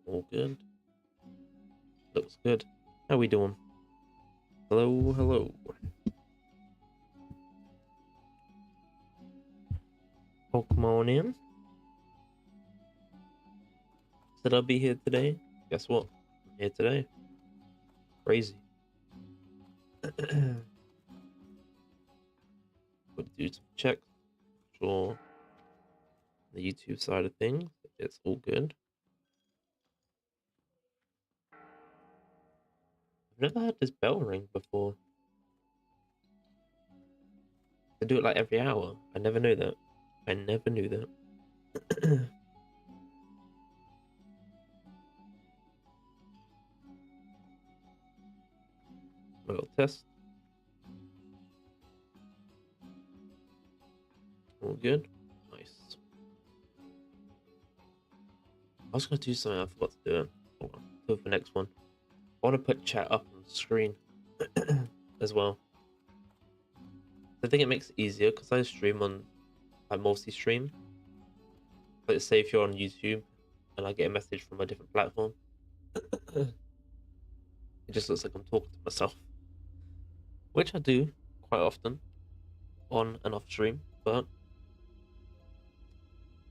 All good. Looks good. How we doing? Hello, hello. Oh, come on in. Said I'll be here today. Guess what? I'm here today. Crazy. Would do some checks. Sure. The YouTube side of things, it's all good. I've never had this bell ring before. They do it like every hour. I never knew that. I never knew that. My little test. All good. Nice. I was going to do something, I forgot to do it. Hold on. Do it for the next one. I want to put chat up on the screen as well. I think it makes it easier because I stream on, I mostly stream. Let's say if you're on YouTube and I get a message from a different platform, it just looks like I'm talking to myself, which I do quite often on and off stream, but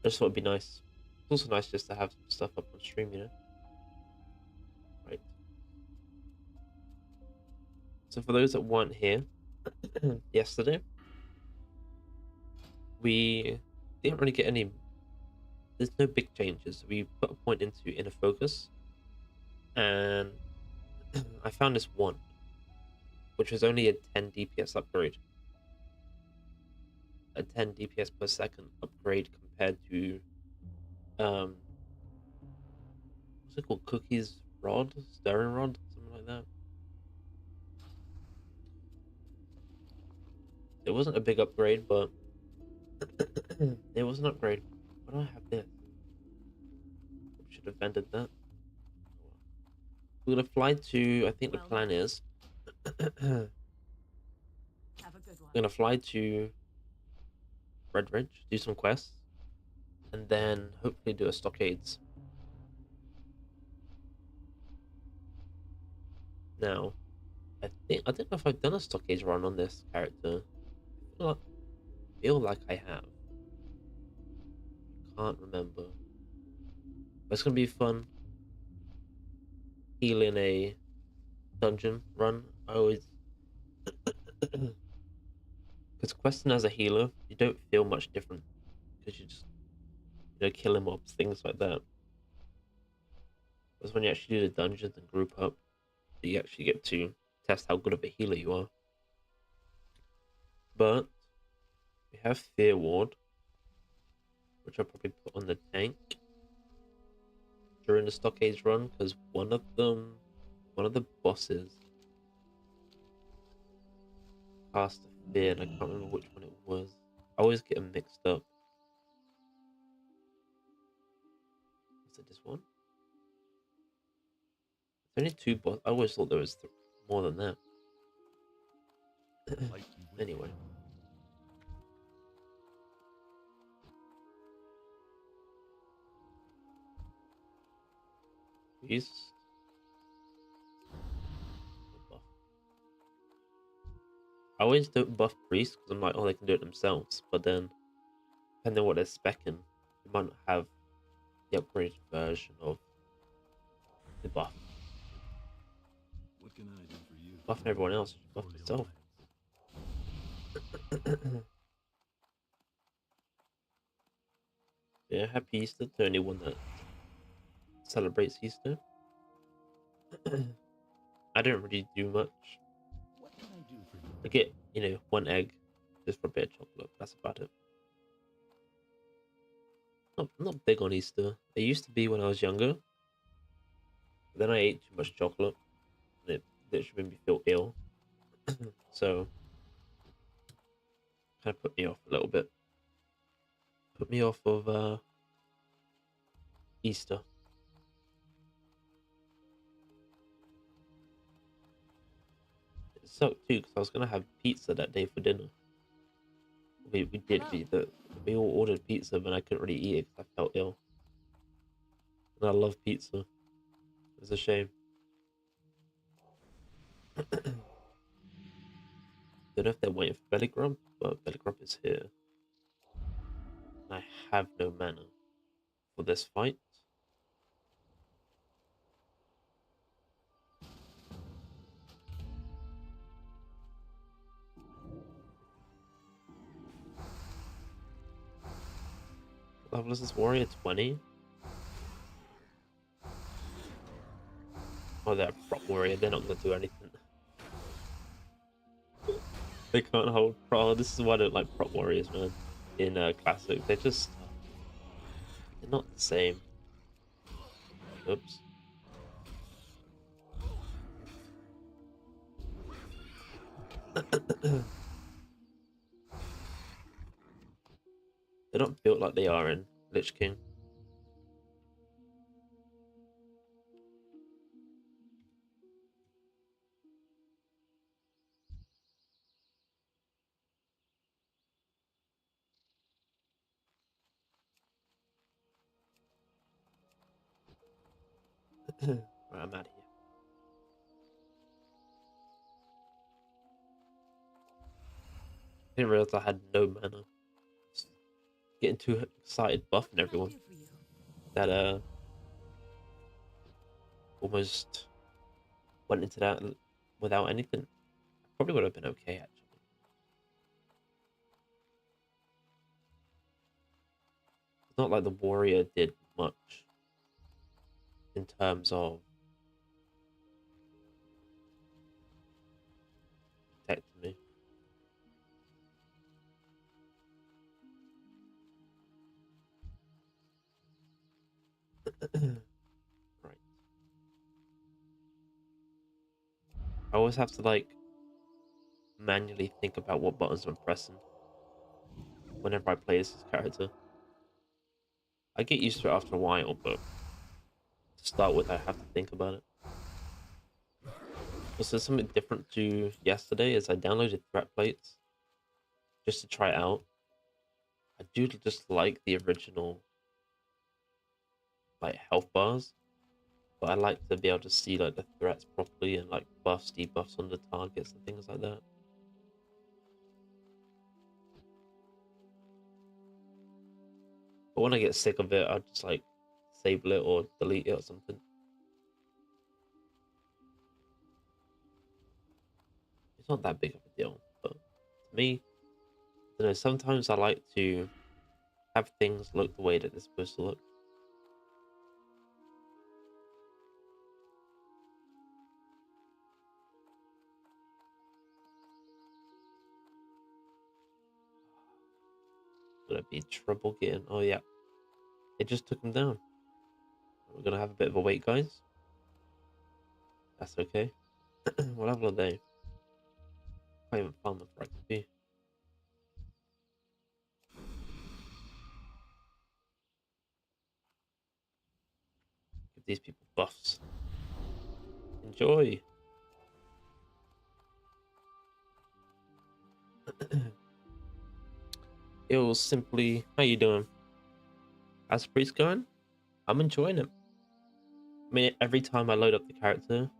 I just thought it'd be nice. It's also nice just to have some stuff up on stream, you know? Right. So for those that weren't here yesterday, we didn't really get any, there's no big changes. We put a point into inner focus, and I found this one, which was only a 10 DPS upgrade. A 10 DPS per second upgrade compared to, what's it called? Cookies Rod? Stirring Rod? Something like that. It wasn't a big upgrade, but it was an upgrade. Why do I have this? Should have vended that. We're gonna fly to, I think the plan is we're gonna fly to Red Ridge, do some quests, and then hopefully do a stockades. Now, I don't know if I've done a stockades run on this character. I feel like I have. Can't remember. But it's gonna be fun. Healing a dungeon run. I always because questing as a healer, you don't feel much different because you just killing mobs, things like that. Because when you actually do the dungeons and group up, you actually get to test how good of a healer you are. But we have Fear Ward, which I'll probably put on the tank during the stockades run, because one of the bosses cast a fear, and I can't remember which one it was. I always get them mixed up. Is it this one? There's only two bosses. I always thought there was more than that. Anyway. Priest. I always don't buff priests because I'm like, oh, they can do it themselves. But then, depending on what they're speccing, they might not have the upgraded version of the buff. What can I do for you? Buffing everyone else, just buff myself. Yeah, happy Easter to anyone that celebrates Easter. I don't really do much. What can I do for you? I get, one egg just for a bit of chocolate. That's about it. Not big on Easter. It used to be when I was younger. But then I ate too much chocolate, and it literally made me feel ill. So, kind of put me off a little bit. Put me off of Easter. It sucked too because I was gonna have pizza that day for dinner. We we all ordered pizza, but I couldn't really eat it because I felt ill. And I love pizza. It's a shame. Don't know if they're waiting for Belly Grump, but Belly Grump is here. And I have no mana for this fight. What level is this warrior? 20? Oh, they're a prop warrior. They're not going to do anything. They can't hold pro. This is why I don't like prop warriors, man. In Classic, they're just... they're not the same. Oops. They're not built like they are in Lich King. Right, I'm out of here. Didn't realize I had no mana. Just getting too excited buffing everyone. That almost went into that without anything. Probably would have been okay actually. It's not like the warrior did much in terms of protecting me. Right. I always have to like manually think about what buttons I'm pressing whenever I play this character. I get used to it after a while, but to start with, I have to think about it. Also, something different to yesterday is I downloaded threat plates just to try it out. I do just like the original like health bars, but I like to be able to see like the threats properly and like buffs, debuffs on the targets and things like that. But when I get sick of it, I just like disable it or delete it or something. It's not that big of a deal, but to me, you know, sometimes I like to have things look the way that they're supposed to look. Gonna be trouble getting. Oh yeah, it just took him down. We're gonna have a bit of a wait, guys. That's okay. What level are they? I haven't found them for XP. Give these people buffs. Enjoy. It was simply, how you doing? How's the priest going? I'm enjoying it. I mean, every time I load up the character,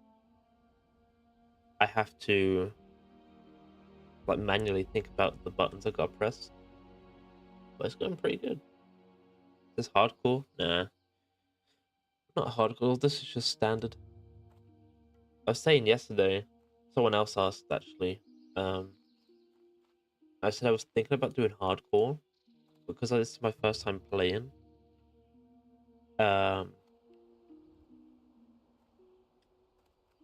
I have to like manually think about the buttons I gotta press. But it's going pretty good. Is this hardcore? Nah, not hardcore. This is just standard. I was saying yesterday, someone else asked actually. Um, I said I was thinking about doing hardcore because this is my first time playing. Um,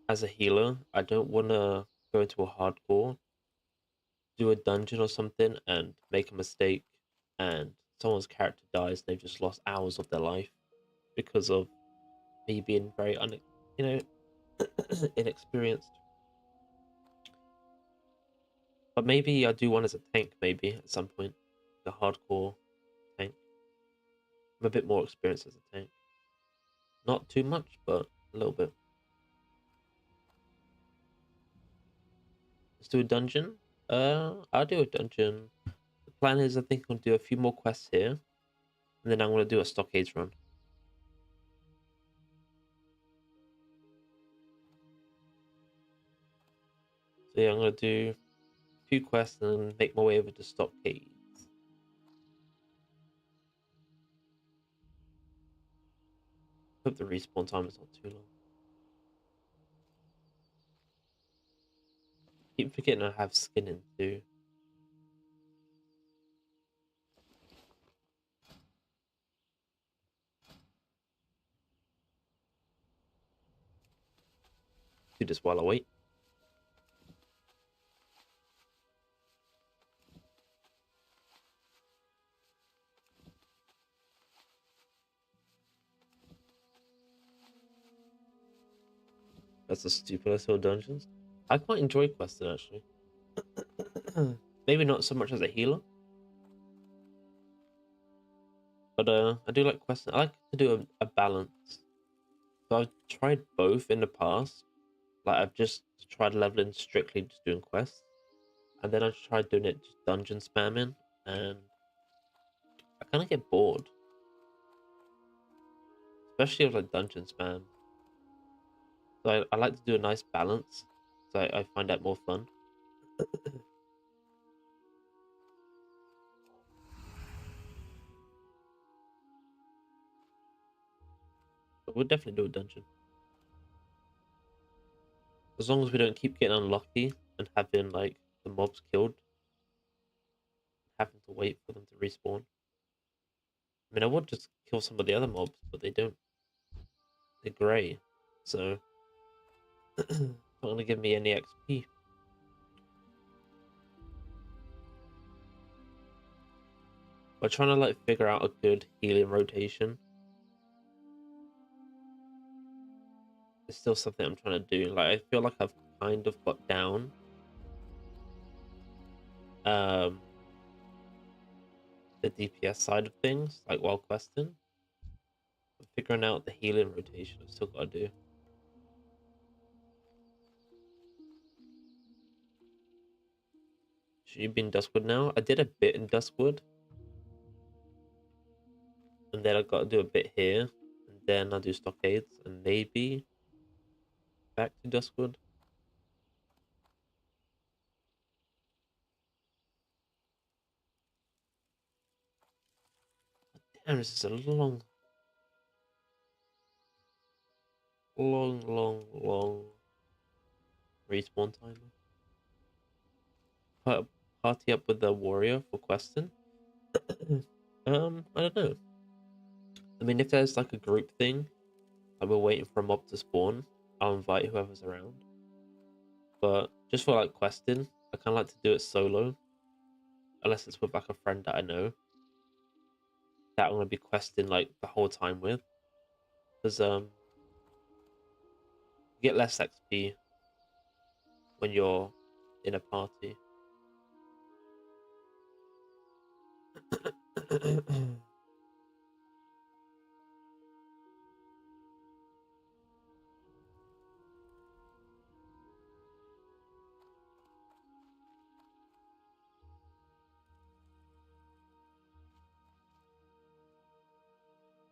as a healer, I don't want to go into a hardcore, do a dungeon or something, and make a mistake, and someone's character dies, and they've just lost hours of their life because of me being very you know, inexperienced. But maybe I do one as a tank, maybe at some point, a hardcore tank. I'm a bit more experienced as a tank, not too much, but a little bit. Let's do a dungeon. I'll do a dungeon. The plan is I think I'm gonna do a few more quests here, and then I'm gonna do a stockades run. So yeah, I'm gonna do a few quests and then make my way over to Stockades. Hope the respawn time is not too long. Keep forgetting I have skin in too. Do this while I wait. That's the stupidest little dungeons. I quite enjoy questing actually. Maybe not so much as a healer, but I do like questing. I like to do a balance. So I've tried both in the past. Like I've just tried leveling strictly just doing quests, and then I tried doing it just dungeon spamming, and I kind of get bored, especially with like dungeon spam. So I like to do a nice balance, so I find that more fun. But we'll definitely do a dungeon. As long as we don't keep getting unlucky and having like the mobs killed, having to wait for them to respawn. I mean, I would just kill some of the other mobs, but they don't. They're grey, so not gonna give me any XP. We're trying to like figure out a good healing rotation. It's still something I'm trying to do. Like I feel like I've kind of got down um the DPS side of things, like while questing. But figuring out the healing rotation I've still gotta do. Should you be in Duskwood now? I did a bit in Duskwood. And then I gotta do a bit here. And then I'll do Stockades and maybe back to Duskwood. Damn, this is a long respawn timer. Party up with the warrior for questing. I don't know. I mean, if there's like a group thing, like we're waiting for a mob to spawn, I'll invite whoever's around. But just for like questing, I kind of like to do it solo, unless it's with like a friend that I know that I'm gonna be questing like the whole time with, because you get less XP when you're in a party.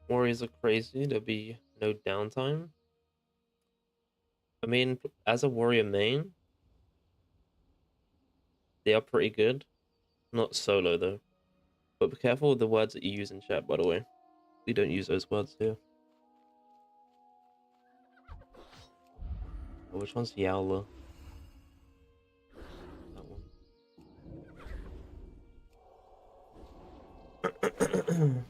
Warriors are crazy. There'll be no downtime. I mean, as a warrior main, they are pretty good. Not solo though. But be careful with the words that you use in chat, by the way. We don't use those words here. Oh, which one's Yowler? That one.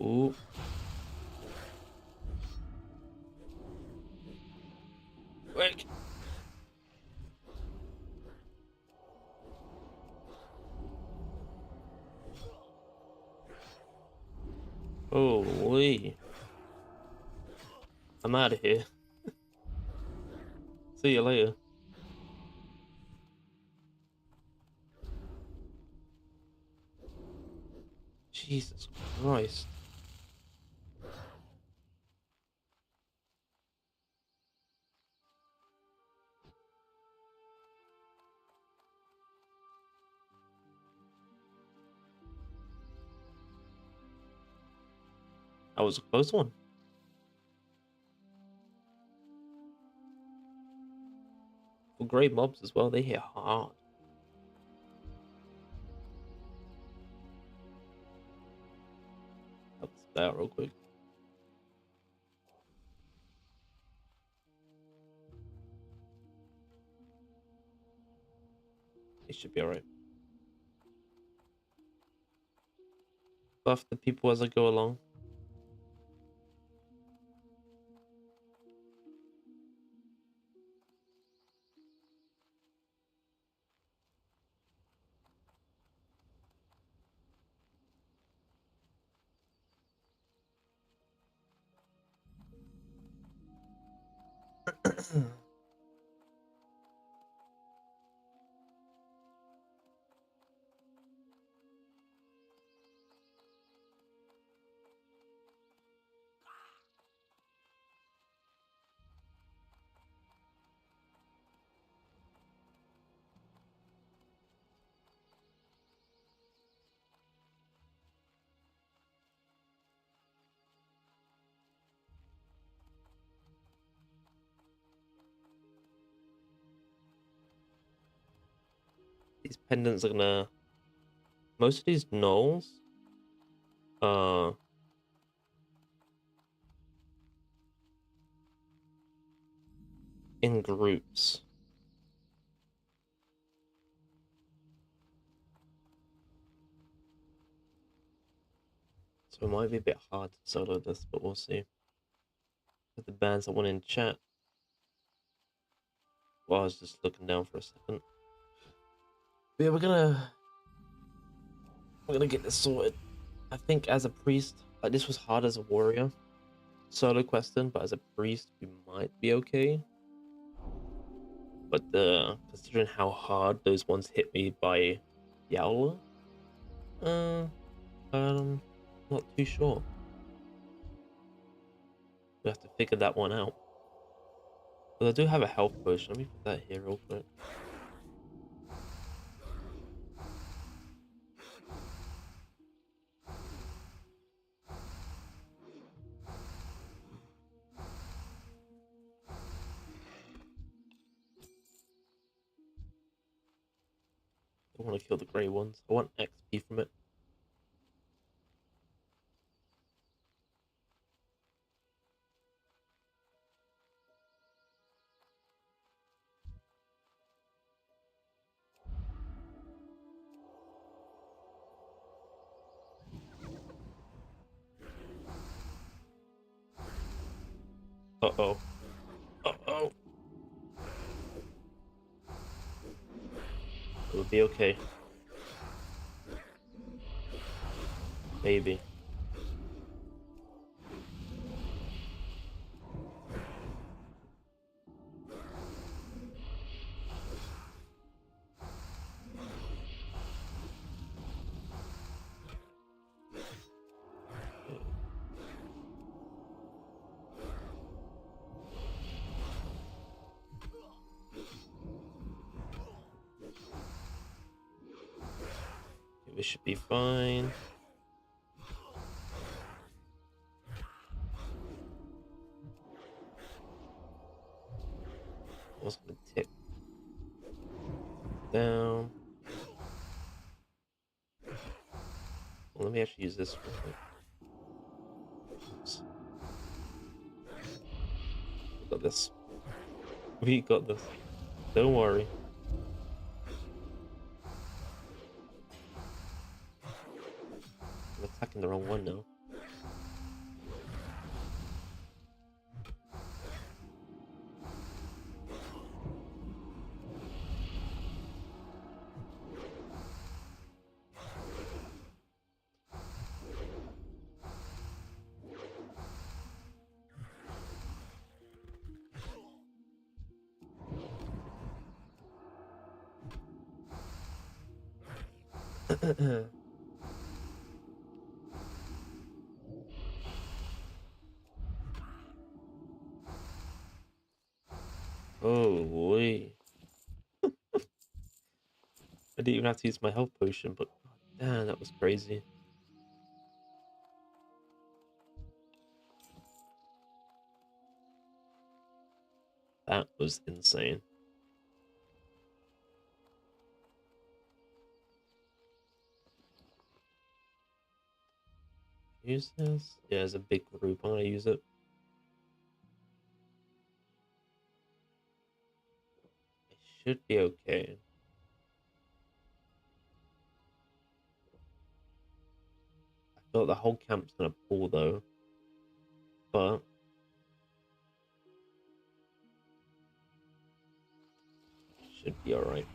Ooh. Quick! Holy. I'm out of here. See you later. Jesus Christ. That was a close one. For grey mobs as well, they hit hard. Help this guy out real quick. It should be alright. Buff the people as I go along. These pendants are gonna... Most of these gnolls are in groups. So it might be a bit hard to solo this, but we'll see. With the bands I want in chat. Well, I was just looking down for a second. But yeah, we're gonna get this sorted. I think as a priest, like this was hard as a warrior, solo questing, but as a priest, we might be okay. But considering how hard those ones hit me by Yowler, not too sure. We have to figure that one out. But I do have a health potion. Let me put that here real quick. I want to kill the grey ones. I want XP from it. Uh-oh. Uh-oh. It'll be okay. Maybe. We should be fine. I was gonna tick down. Well, let me actually use this real quick. Oops. We got this. We got this. Don't worry. I'm attacking the wrong one now. Oh boy. I didn't even have to use my health potion, but damn, that was crazy. That was insane. Use this? Yeah, as a big group, I'm gonna use it. It should be okay. I thought the whole camp's gonna pull though, but should be alright.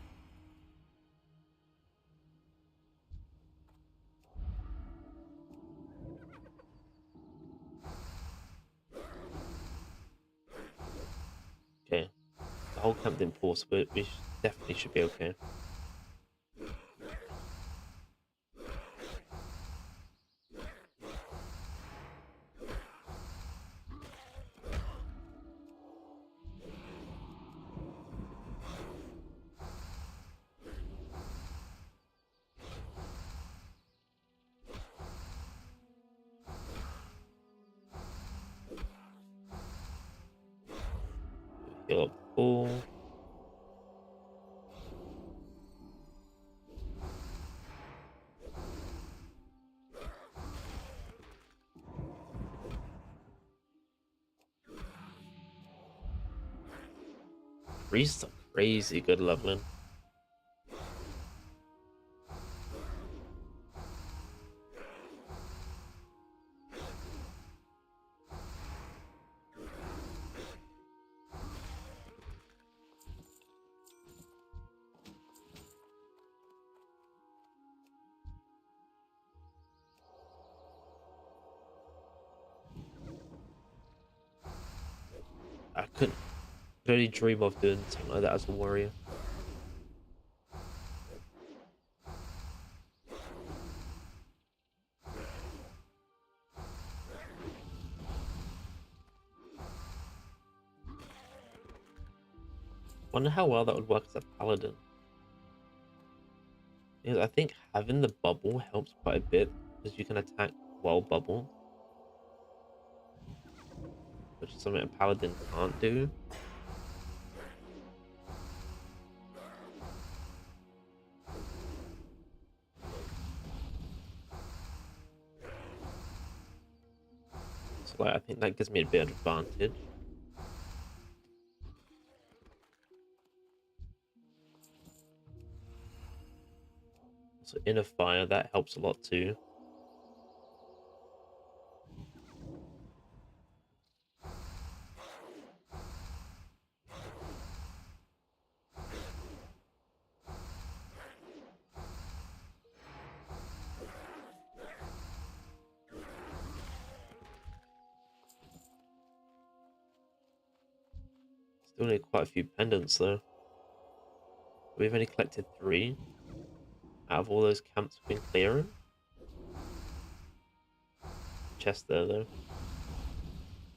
Okay, the whole camp didn't pull, so we definitely should be okay. Heal up full. Priests are crazy good leveling. I could only dream of doing something like that as a warrior. Wonder how well that would work as a paladin. Because I think having the bubble helps quite a bit because you can attack while bubble, which is something a paladin can't do. So like, I think that gives me a bit of advantage. So inner fire, that helps a lot too. Still need quite a few pendants though. We've only collected 3 out of all those camps we've been clearing. Chest there though.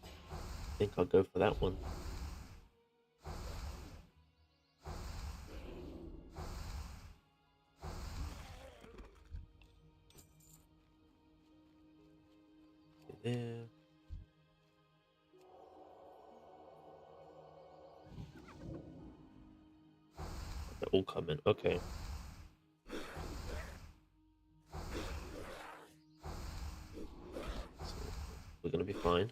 I think I'll go for that one. There. They're all coming. Okay. So we're gonna be fine.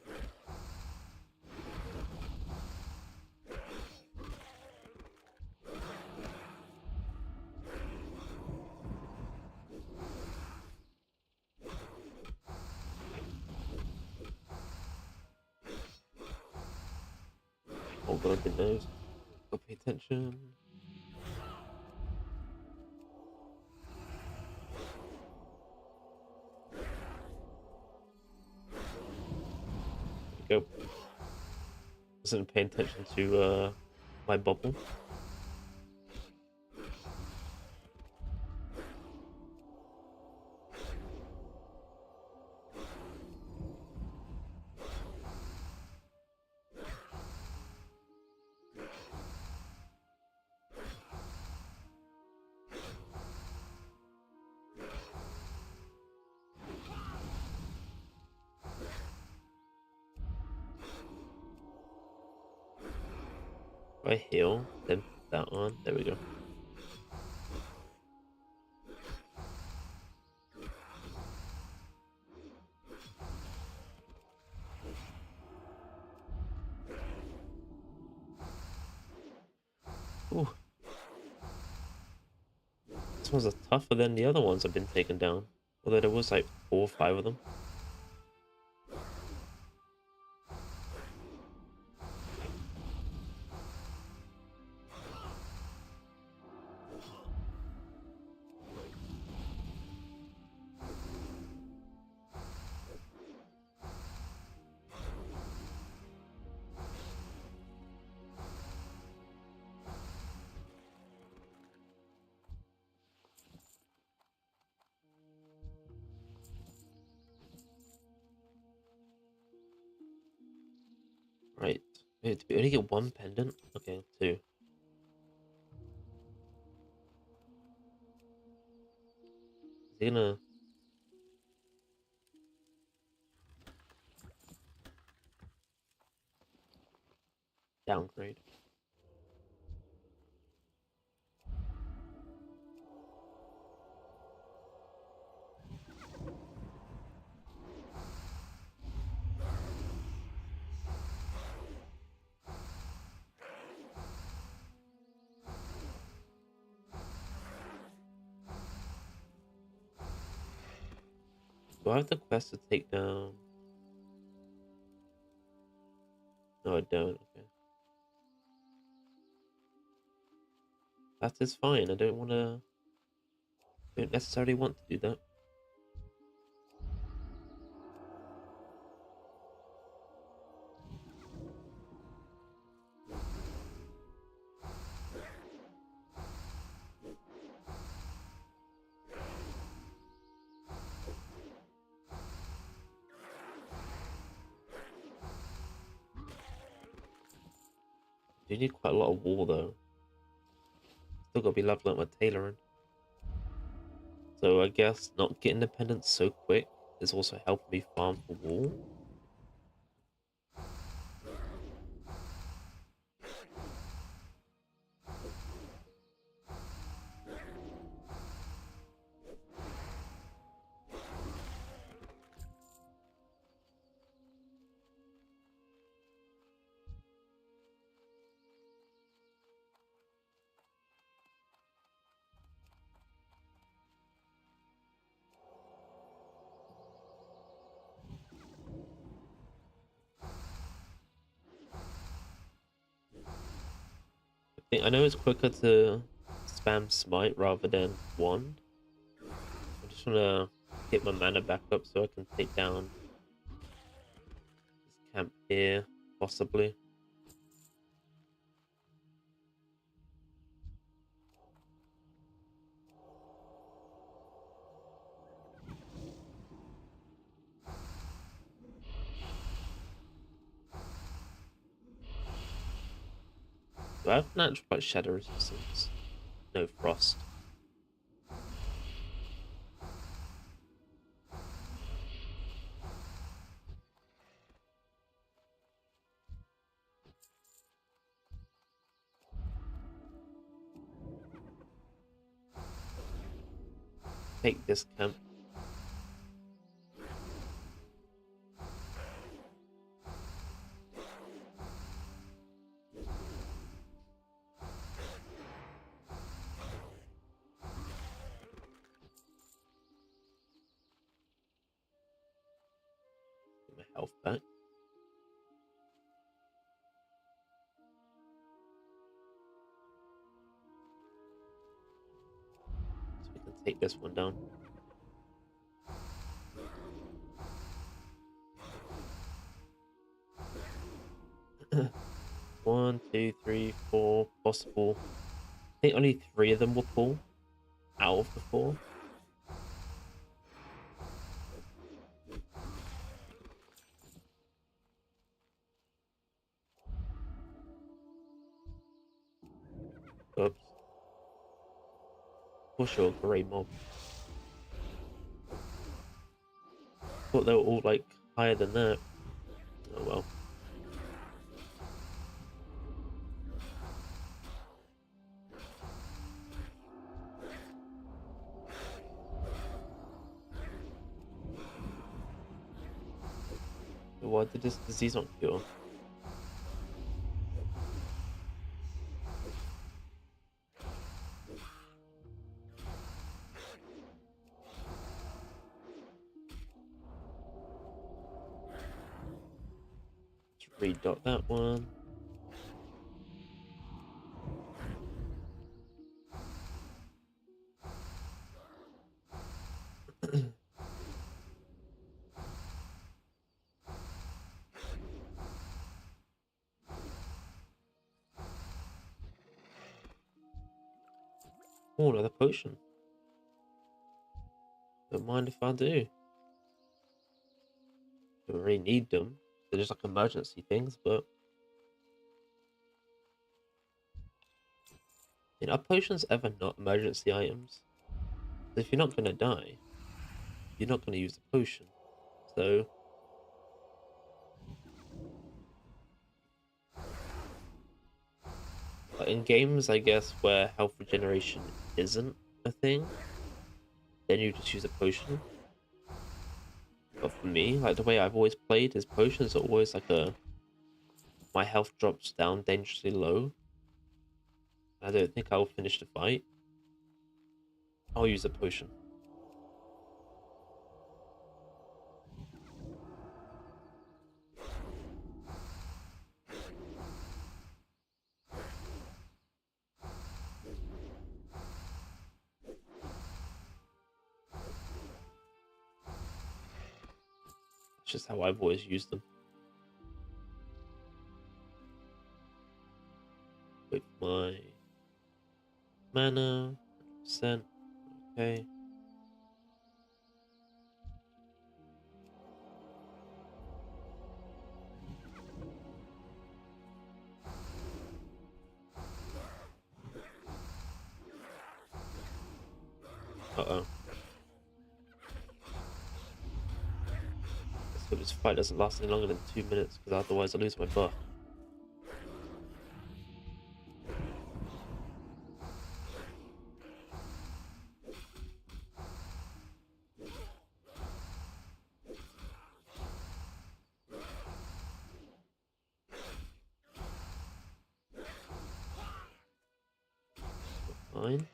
Oh god, good nose. Gotta pay attention. There we go. Wasn't paying attention to my bubble. I heal, then put that on. There we go. Ooh. This one's tougher than the other ones I've been taken down. Although there was like 4 or 5 of them. Right. Wait, did we only get 1 pendant? Okay, 2. Is he gonna downgrade? Do I have the quest to take down? No, I don't. Okay. That is fine. I don't necessarily want to do that. Do need quite a lot of wool though. Still gotta be leveling up my tailoring. So I guess not getting dependent so quick is also helping me farm for wool. I know it's quicker to spam smite rather than one. I just wanna get my mana back up so I can take down this camp here, possibly. Do I have natural like shadow resistance? No frost. Take this camp. Get my health back. So we can take this one down. One, two, three, four possible. I think only 3 of them will pull out of the 4. Oops. For sure, grey mob. Thought they were all like higher than that. Oh well. why did this disease not cure? Let's redot that one. Oh, another potion. Don't mind if I do. Don't really need them. They're just like emergency things, but are potions ever not emergency items? If you're not gonna die, you're not gonna use the potion. So like in games, I guess, where health regeneration isn't a thing, then you just use a potion. But for me, like the way I've always played is potions are always like my health drops down dangerously low. I don't think I'll finish the fight. I'll use a potion. It's just how I've always used them. With my mana, 100%. Okay. Uh-oh. Let's hope this fight doesn't last any longer than 2 minutes, because otherwise I lose my buff. Fine.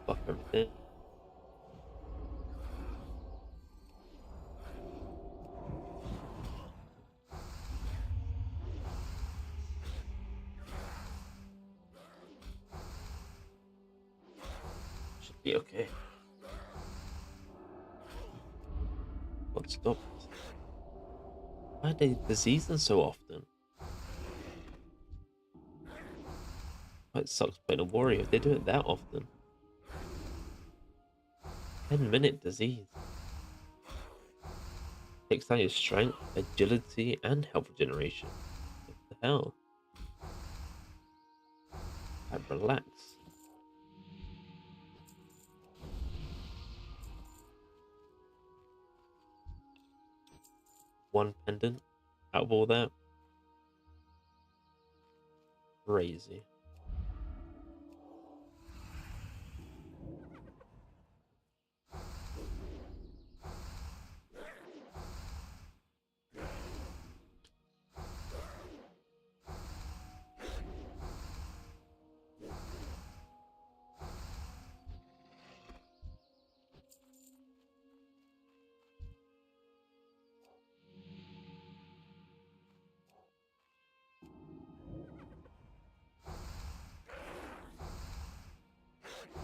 Buff everything. Should be okay. What stopped? Why are they diseasing so often? It sucks playing a warrior if they do it that often. 10-minute disease. Takes down your strength, agility, and health regeneration. What the hell? Relax. One pendant out of all that. Crazy.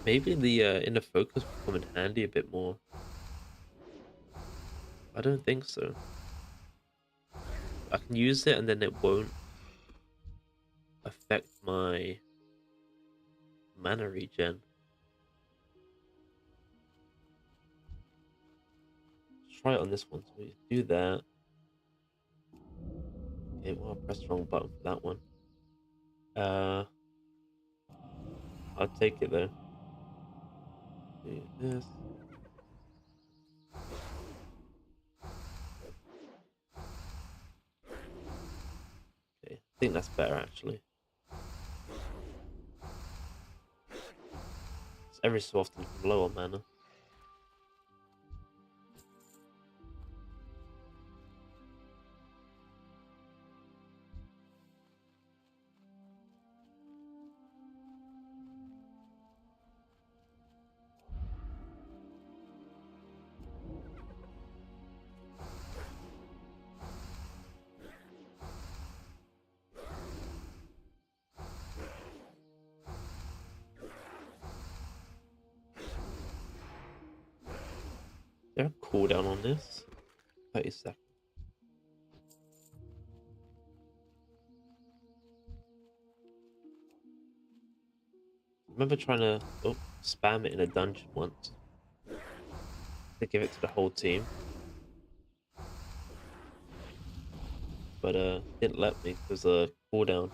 Maybe the inner focus will come in handy a bit more. I don't think so. I can use it and then it won't affect my mana regen. Let's try it on this one. So we do that. Okay, well, I pressed the wrong button for that one. I'll take it though. Do this. Okay, I think that's better actually. It's every so often from low on mana. cooldown on this. 30 seconds. I remember trying to spam it in a dungeon once to give it to the whole team, but didn't let me because a cooldown.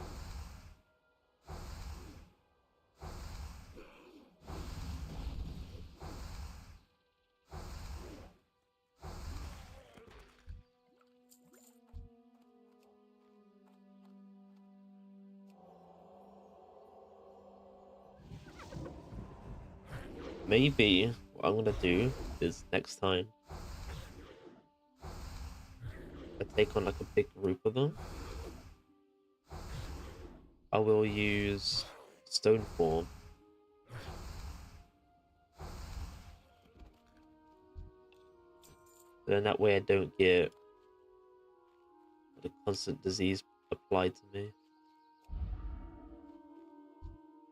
Maybe what I'm gonna do is next time I take on like a big group of them, I will use stone form. Then that way I don't get the constant disease applied to me.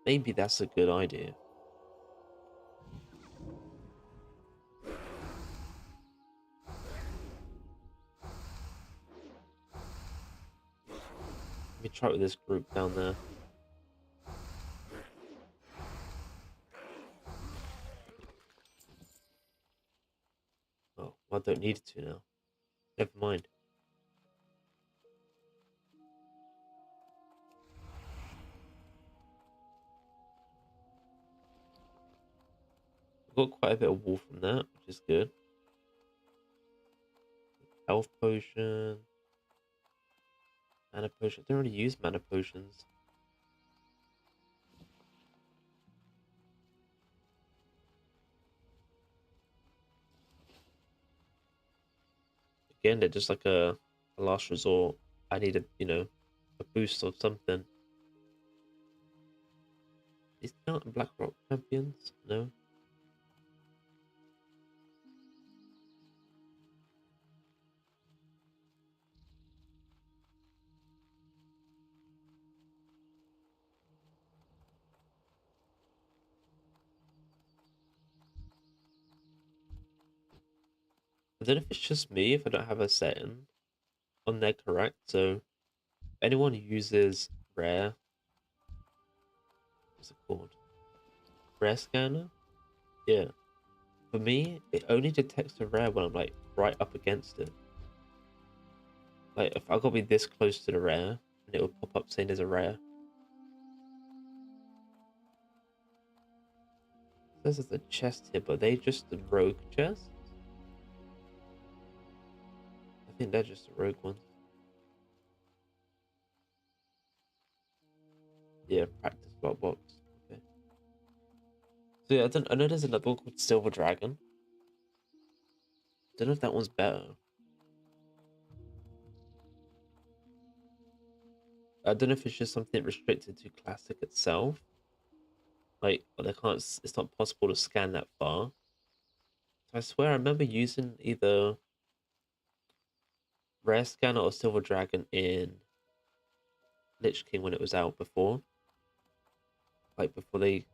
Maybe that's a good idea. Let me try it with this group down there. Oh, I don't need to now. Never mind. I got quite a bit of wool from that, which is good. Health potion. Mana potion. I don't really use mana potions. Again, they're just like a last resort. I need a boost or something. These aren't Black Rock champions? No. I don't know if it's just me if I don't have a setting on there correct. So anyone who uses rare, what's it called? Rare scanner? Yeah. For me, it only detects a rare when I'm like right up against it. Like if I gotta be this close to the rare, and it will pop up saying there's a rare. It says there's a chest here, but they just the rogue chests? I think they're just the rogue ones. Yeah, practice block box. Okay. So yeah, I know there's another one called Silver Dragon. Don't know if that one's better. I don't know if it's just something restricted to Classic itself. Like, they can't. It's not possible to scan that far. So I swear I remember using either Rare Scanner or Silver Dragon in Lich King when it was out before. Like before they,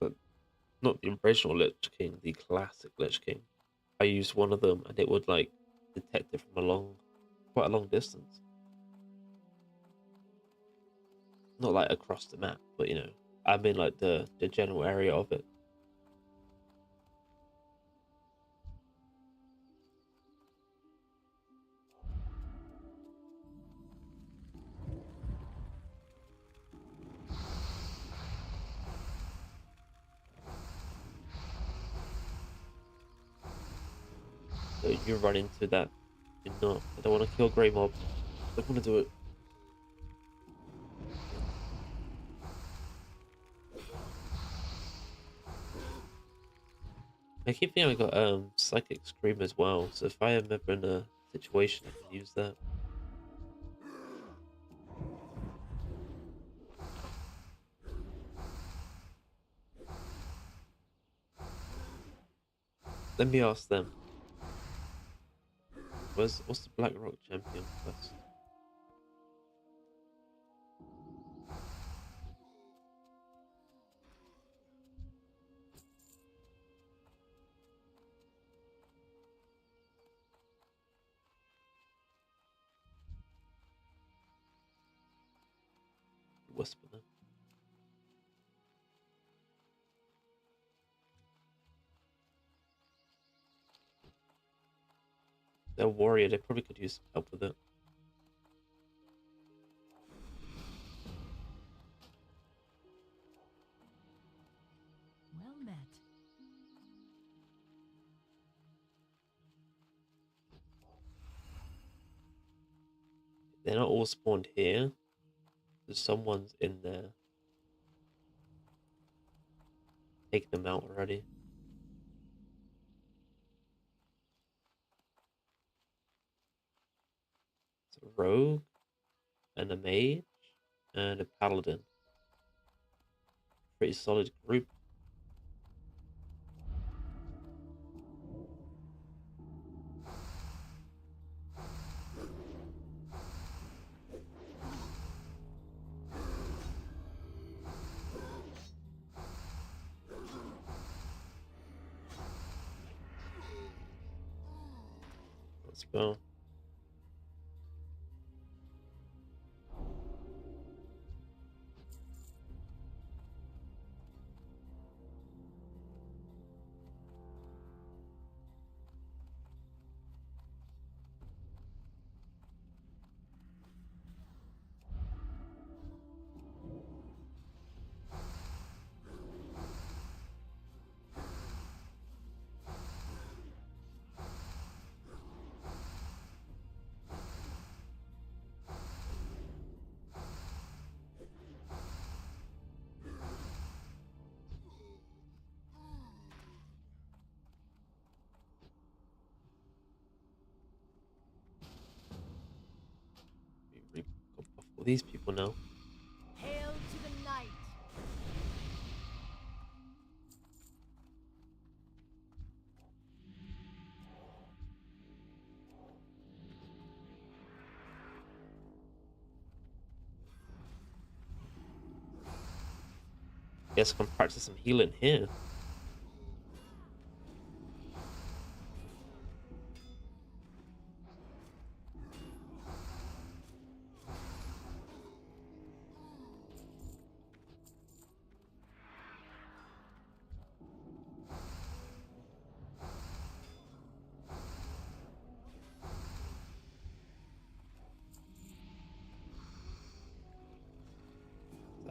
but not the original Lich King, the classic Lich King. I used one of them and it would like detect it from quite a long distance. Not like across the map, but I mean like the general area of it. So you run into that. Do not. I don't want to kill Grey Mob. I don't want to do it. I keep thinking I got Psychic Scream as well, so if I am ever in a situation, I can use that. Let me ask them. What's the Black Rock champion quest? whisper there. They're a warrior, they probably could use some help with it. Well met. They're not all spawned here. There's someone's in there. Taking them out already. It's a rogue, and a mage, and a paladin. Pretty solid group. Let's go. Go buff all these people now. Hail to the night. Guess I can practice some healing here.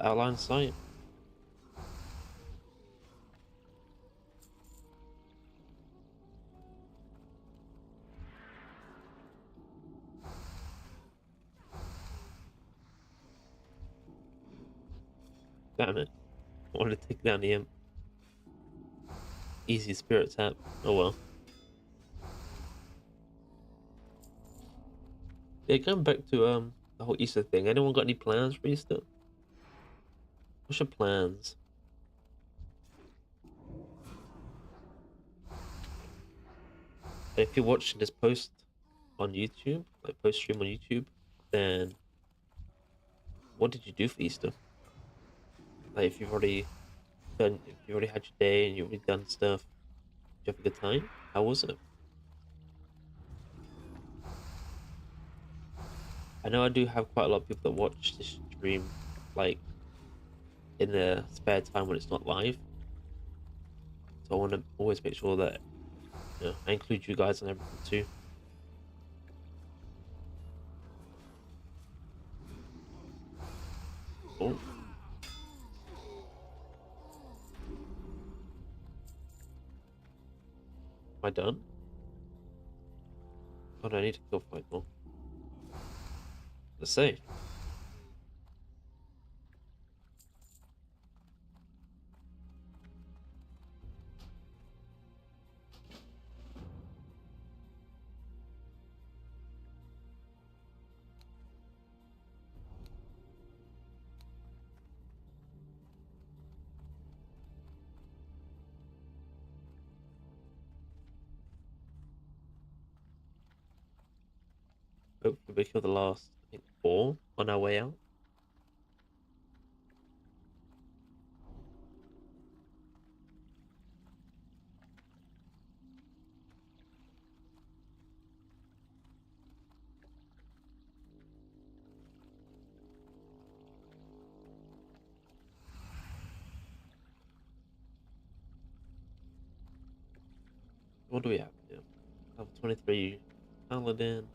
Outline sight. Damn it. I wanted to take down the imp. Easy spirit tap. Oh well. Yeah, going back to the whole Easter thing. Anyone got any plans for Easter? What's your plans? And if you're watching this post on YouTube, like post stream on YouTube, then what did you do for Easter? Like if you've already if you already had your day and you've already done stuff, did you have a good time? How was it? I know I do have quite a lot of people that watch this stream, like in their spare time when it's not live. So I want to always make sure that I include you guys and everything too. Oh, am I done? Oh no, I need to kill 5 more. Let's see. Hopefully we kill the last, I think, 4 on our way out. What do we have here? Level 23 Paladin,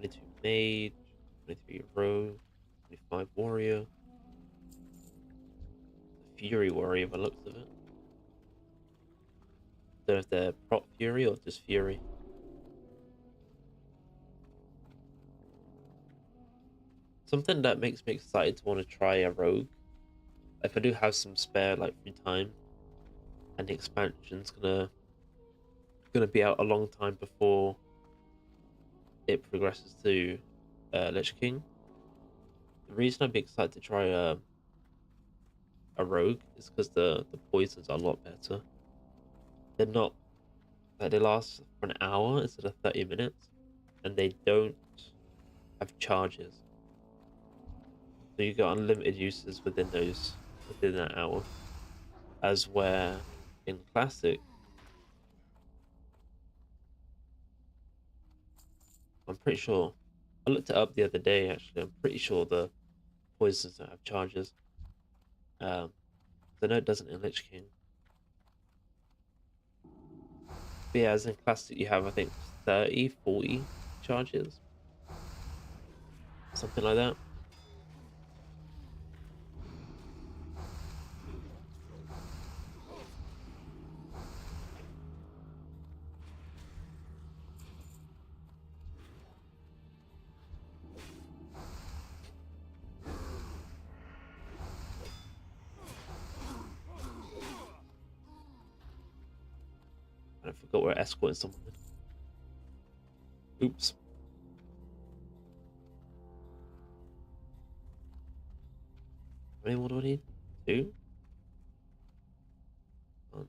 22 Mage, 23 Rogue, 25 Warrior, the Fury Warrior by the looks of it. Don't know if they're prop Fury or just Fury. Something that makes me excited to want to try a Rogue. If I do have some spare like free time, and the expansion's gonna be out a long time before it progresses to Lich King. The reason I'd be excited to try a Rogue is because the poisons are a lot better. They're not like they last for an hour instead of 30 minutes, and they don't have charges. So you got unlimited uses within that hour. As where in Classic, I'm pretty sure I looked it up the other day actually, I'm pretty sure the poisons don't have charges. I know it doesn't in Lich King. But yeah, as in Classic you have I think 30, 40 charges. Something like that. I forgot we're escorting someone. Oops. How many more do I need? 2? One.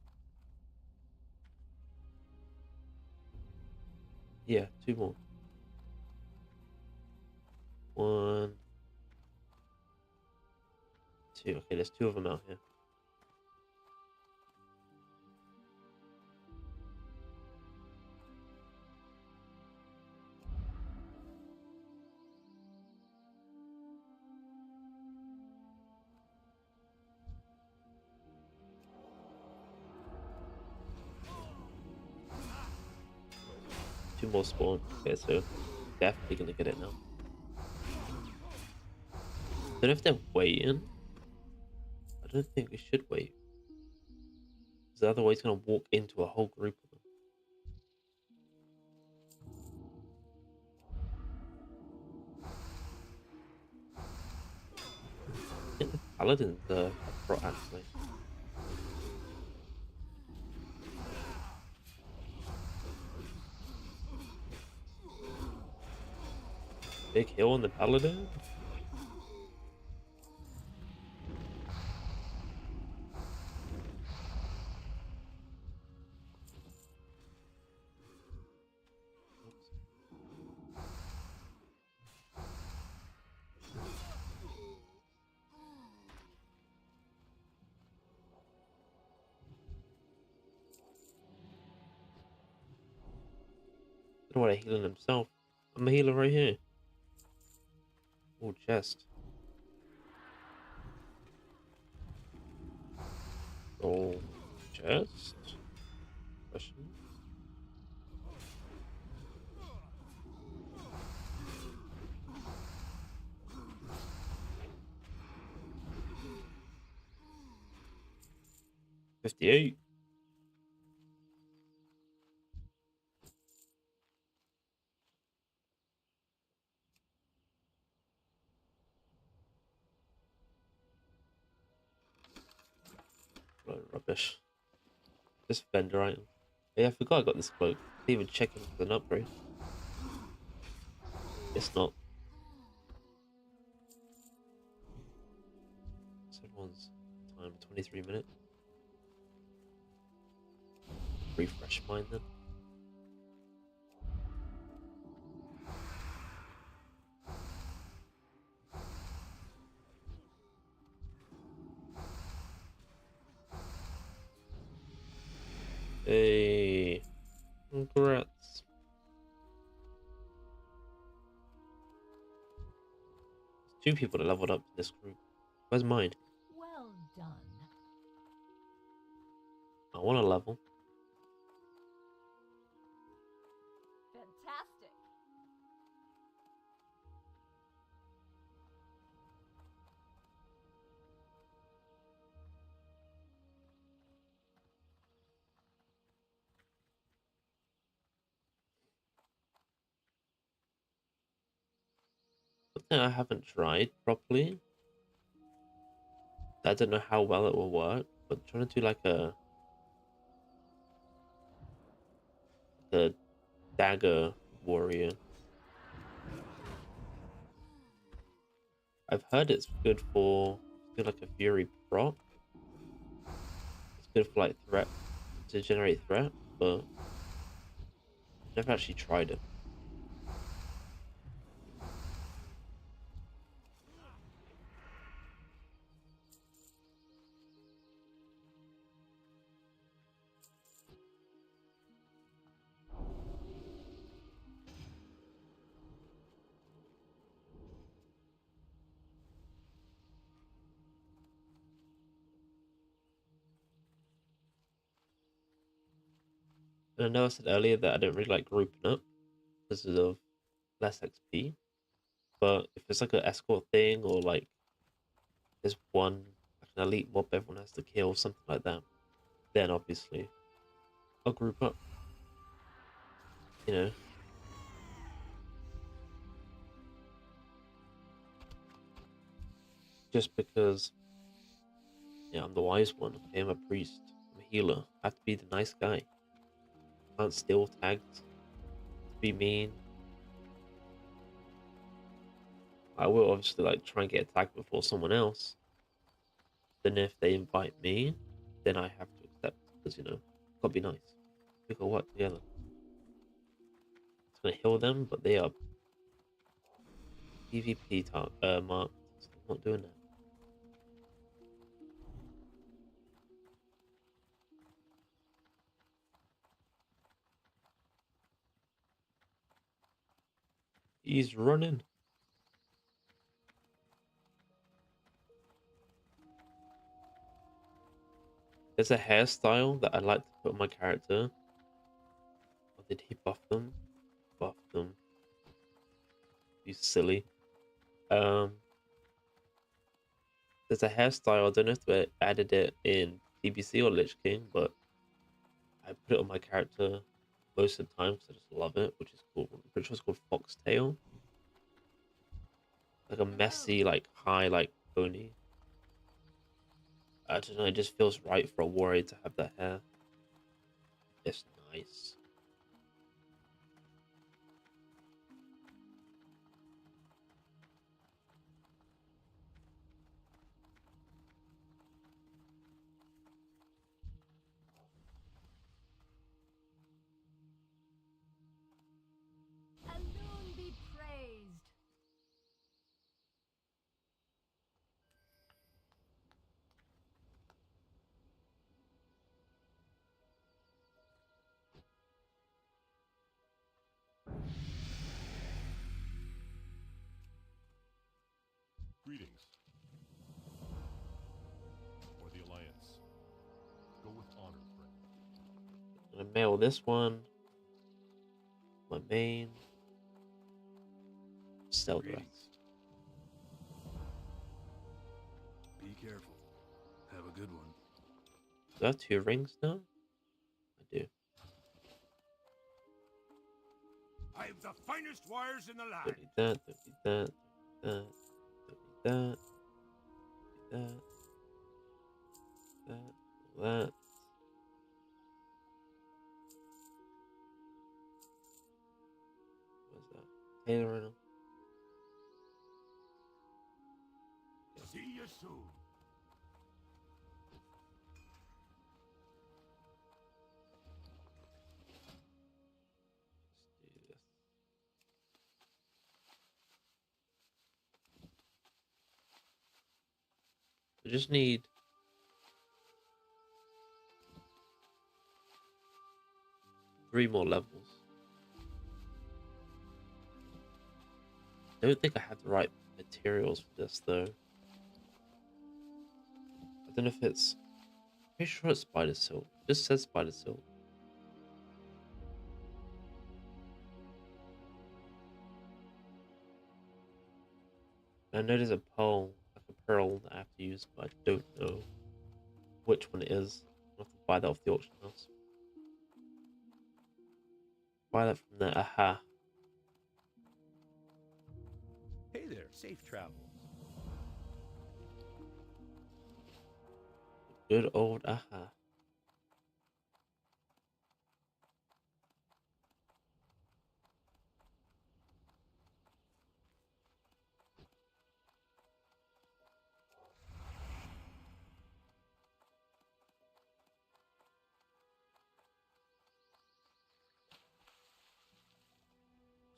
Yeah, 2 more. 1, 2. Okay, there's 2 of them out here. Two more spawn. Okay, so definitely gonna get it now. Don't know if they're waiting. I don't think we should wait. Because otherwise, gonna walk into a whole group of them. I think the paladins have brought actually. Big hill on the paladin. I don't know why they're healing himself. I'm a healer right here. Oh, chest. Oh, chest. Question. $58. Load of rubbish. Just vendor item. Yeah, I forgot I got this cloak. Didn't even check if it's an upgrade. It's not. So everyone's time 23 minutes. Refresh mine then. Hey, congrats. There's 2 people that leveled up in this group. Where's mine? Well done. I want to level. something I haven't tried properly. I don't know how well it will work, but trying to do like a dagger warrior. I've heard it's good for like a fury proc. It's good for like threat to generate threat, but I've never actually tried it. And I know I said earlier that I don't really like grouping up because of less XP. But if it's like an escort thing or like there's one like an elite mob everyone has to kill, something like that, then obviously I'll group up. You know, just because I'm the wise one. Okay, I'm a priest. I'm a healer. I have to be the nice guy. Can't steal tags. Be mean. I will obviously like try and get tagged before someone else. Then if they invite me, then I have to accept because gotta be nice. We gotta work together. It's gonna heal them, but they are PvP marked. So I'm not doing that. He's running. There's a hairstyle that I like to put on my character. Or did he buff them? Buff them. He's silly. Um, there's a hairstyle. I don't know if they added it in DBC or Lich King, but I put it on my character most of the time because I just love it, which is cool. I'm pretty sure it's called Foxtail. Like a messy, like high, like pony. I don't know. It just feels right for a warrior to have that hair. It's nice. Alone be praised. Greetings. Or the Alliance. Go with honor, friend. I'm gonna mail this one. My main. Sell the rest. Greetings. Be careful. Have a good one. Do I have 2 rings now? I do. I have the finest wires in the land. Don't need that. Don't need that. Don't need that. Don't need that. That. That. What's that? Taylor. See you soon. Let's do this. We just need 3 more levels. I don't think I have the right materials for this though. I don't know if it's. Pretty sure it's spider silk. It just says spider silk. I know there's a pearl, like a pearl that I have to use, but I don't know which one it is. I'll have to buy that off the auction house. Buy that from there. Aha. Hey there, safe travels. Good old aha.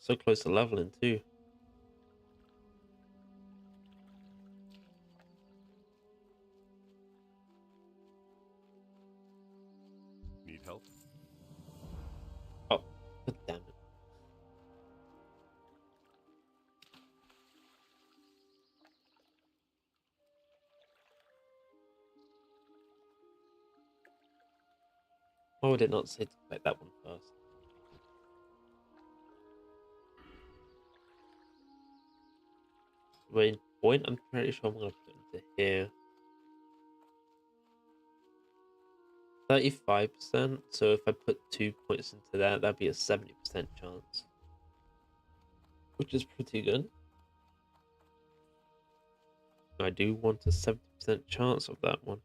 So close to leveling too. Need help? Oh, god damn it. Why would it not say to collect that one first? Wait, point, I'm pretty sure I'm gonna put into here. 35%, so if I put 2 points into that, that'd be a 70% chance. Which is pretty good. I do want a 70% chance of that one.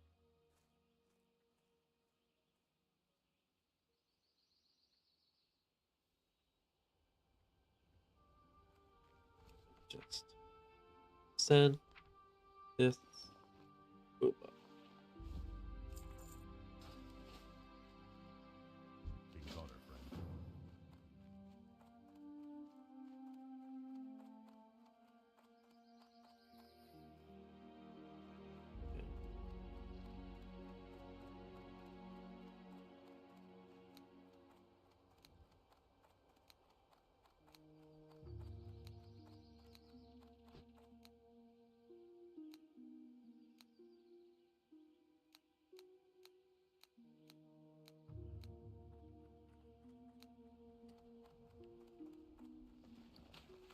Just send this over. Encounter, friend.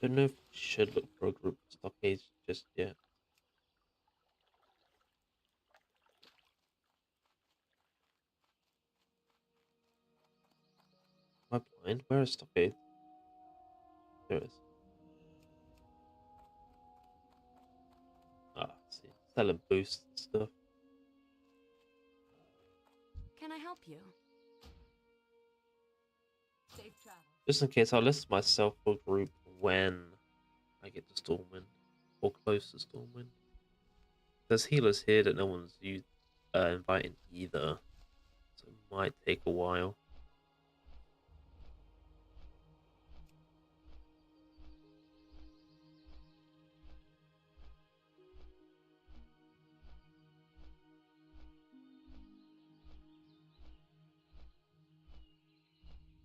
Don't know if we should look for a group of stockades just yet. Am I blind? Where is stockade? There it is. Ah, I see. Selling boosts and stuff. Can I help you? Safe travel. Just in case, I'll list myself for a group when I get to Stormwind. Or close to Stormwind. There's healers here that no one's inviting either. So it might take a while.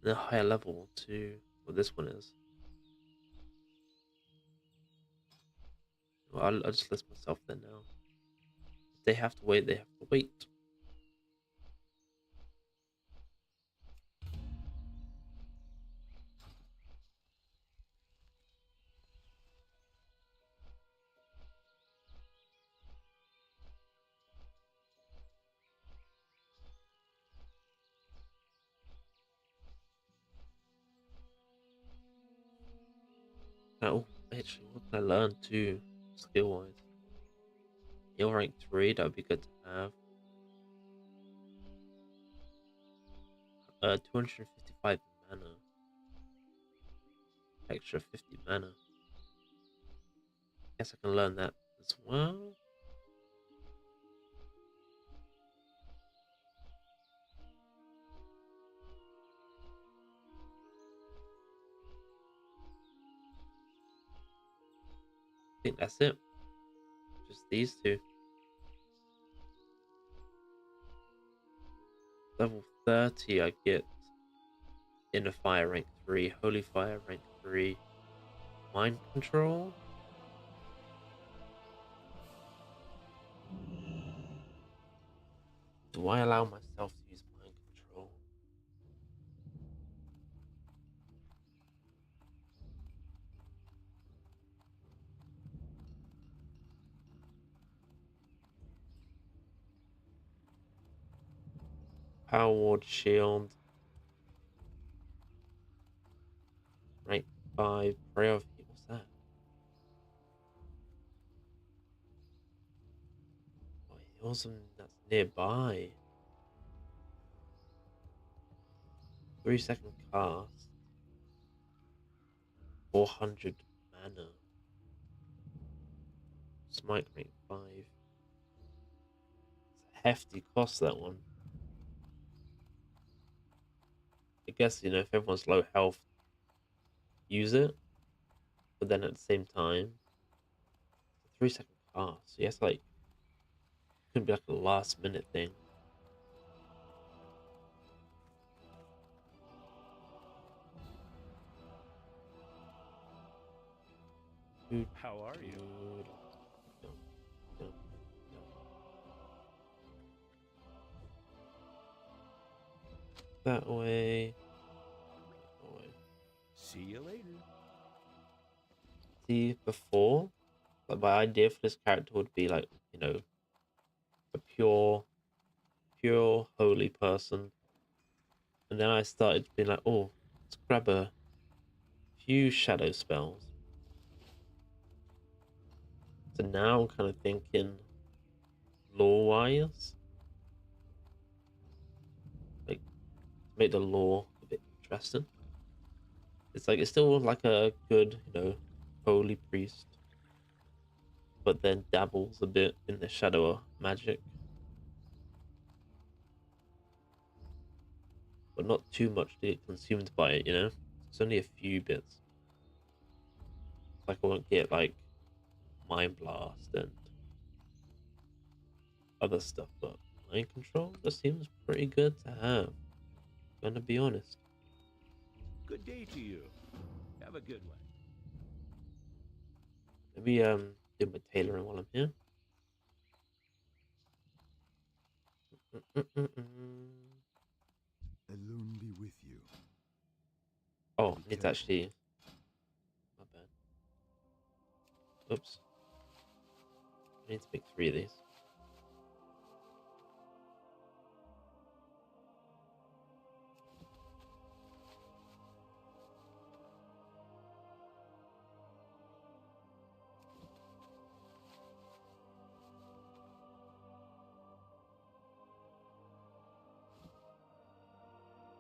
And a higher level too. Well, this one is. Well, I'll just list myself there now. If they have to wait, they have to wait. Oh, actually, what can I learn too, skill wise? Heal rank 3, that would be good to have. 255 mana. Extra 50 mana. Guess I can learn that as well. I think that's it. Just these two. Level 30, I get Inner Fire rank 3, Holy Fire rank 3, Mind Control. Do I allow myself to use Mind Control? Power Ward Shield. Rank 5, Prayer of Heat. What's that? 1,000 that's nearby. 3-second cast. 400 mana. Smite rate 5. It's a hefty cost, that one. I guess, you know, if everyone's low health, use it. But then at the same time, 3-second cast. So yes, like, could be like a last minute thing. Dude, How are you? dude. No, no, no. That way. That way. See you later. See, before, like, my idea for this character would be like, you know, a pure holy person. And then I started being like, oh, let's grab a few shadow spells. So now I'm kind of thinking lore wise, like, to make the lore a bit interesting. It's like, it's still like a good, you know, holy priest, but then dabbles a bit in the shadow magic. But not too much to get consumed by it, you know? It's only a few bits. Like, I won't get, like, Mind Blast and other stuff, but Mind Control just seems pretty good to have. Gonna be honest. Good day to you. Have a good one. Maybe, do my tailoring while I'm here. Alone be with you. Oh, I need to actually... My bad. Oops. I need to make 3 of these.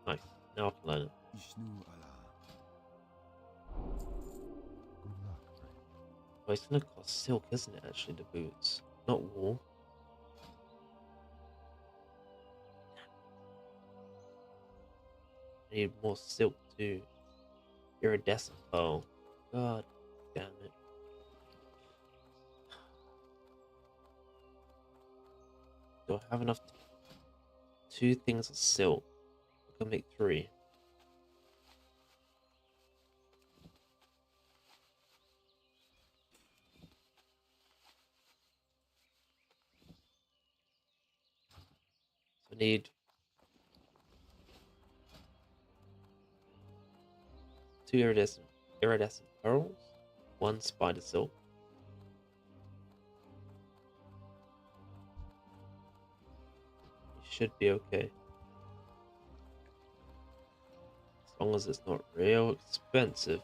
Nice. Now I can learn it. Ishnu Allah. Good luck, friend. Well, it's gonna cost silk, isn't it, actually, the boots? Not wool. I need more silk, too. Iridescent pearl. God damn it. Do I have enough? 2 things of silk. I can make 3. So I need 2 iridescent pearls, 1 spider silk. It should be okay. As long as it's not real expensive.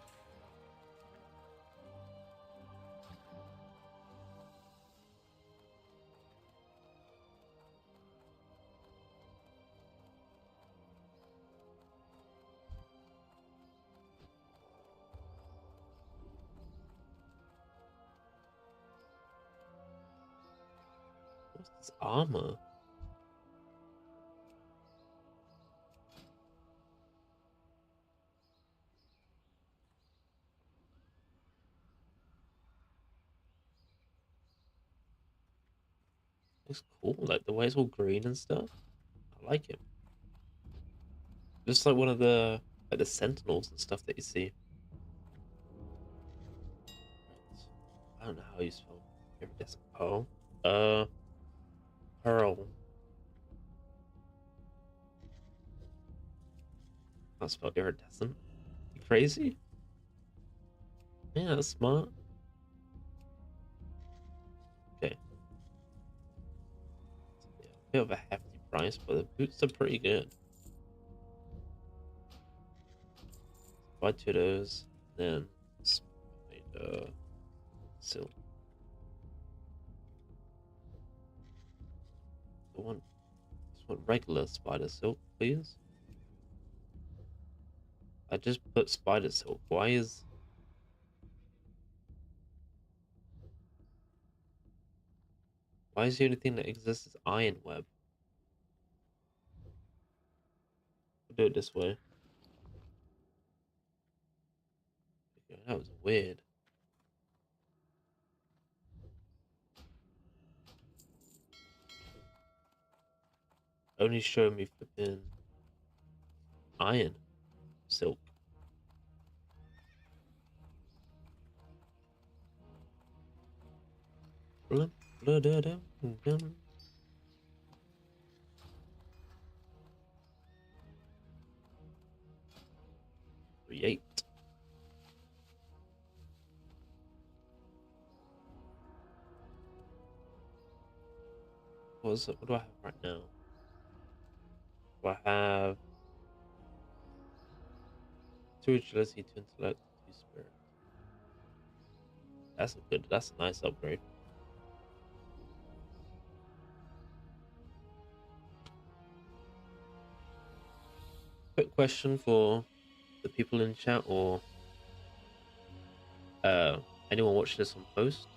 What's this armor? Looks cool, like the way it's all green and stuff. I like it. Just like one of the sentinels and stuff that you see. I don't know how you spell iridescent pearl. Pearl. Not spelled iridescent. You crazy? Yeah, that's smart. Okay. Yeah, a bit of a hefty price, but the boots are pretty good. Buy 2 of those, then silk. just want regular spider silk, please. I just put spider silk. Why is the only thing that exists is iron web? I'll do it this way. Yeah, that was weird. Only show me flipping iron silk. Blum, blah-da-dum, dum. 3-8. What do I have right now? Do I have 2 agility, 2 intellect, 2 spirit? That's a nice upgrade. Quick question for the people in chat or anyone watching this on post.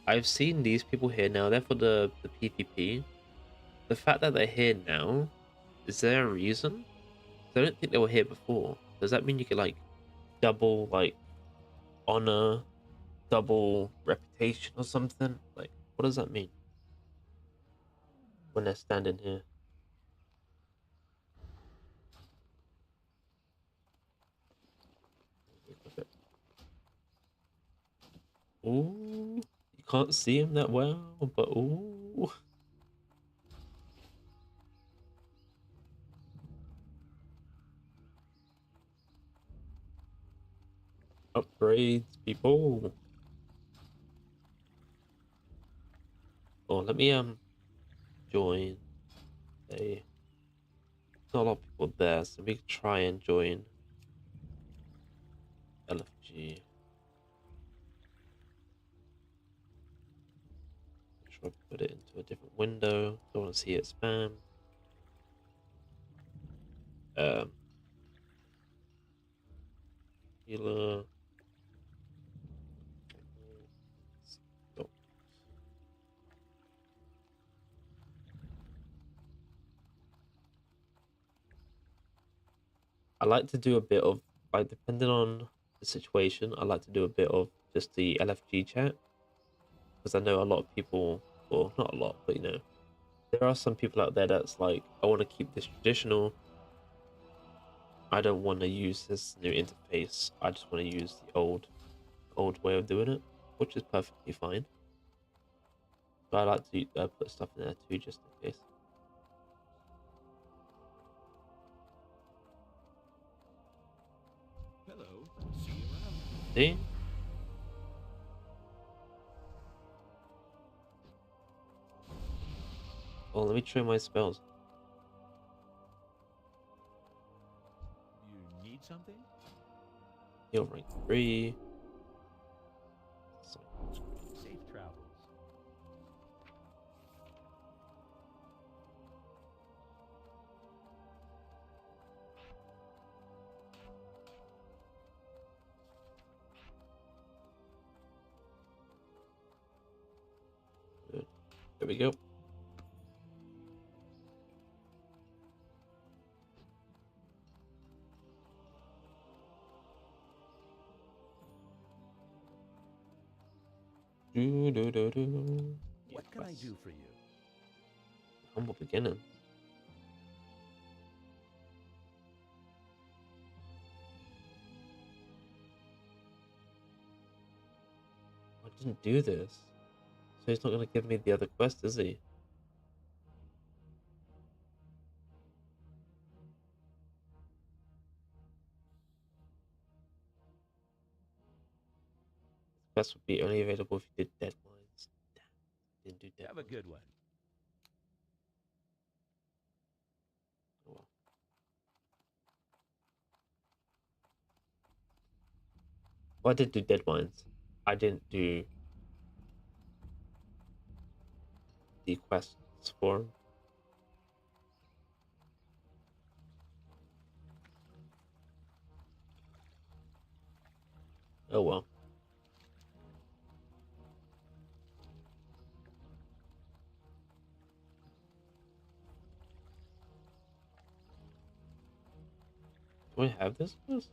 I've seen these people here now. They're for the PvP. The fact that they're here now, is there a reason? I don't think they were here before. Does that mean you get like double like honor, double reputation or something? Like, what does that mean when they're standing here? Ooh, you can't see him that well, but ooh. Upgrades, people. Oh, let me join. Not a lot of people there, so we can try and join LFG. Try to put it into a different window. Don't want to see it spam. Healer. Stop. I like to do a bit of, like, depending on the situation, I like to do a bit of just the LFG chat. Because I know a lot of people, or not a lot, but you know, there are some people out there that's like, I want to keep this traditional. I don't want to use this new interface. I just want to use the old way of doing it, which is perfectly fine. But I like to put stuff in there too, just in case. Hello. See you around. See? Oh, let me try my spells. You need something? Heal rank 3. Safe travels. Good. There we go. What can I do for you? Humble beginning. I didn't do this. So he's not going to give me the other quest, is he? Quest would be only available if you did dead mines. Damn, didn't do dead Have a mines. good one. Oh, well. Well, I did do dead mines. I didn't do the quests for him. Oh well. Do I have this quest?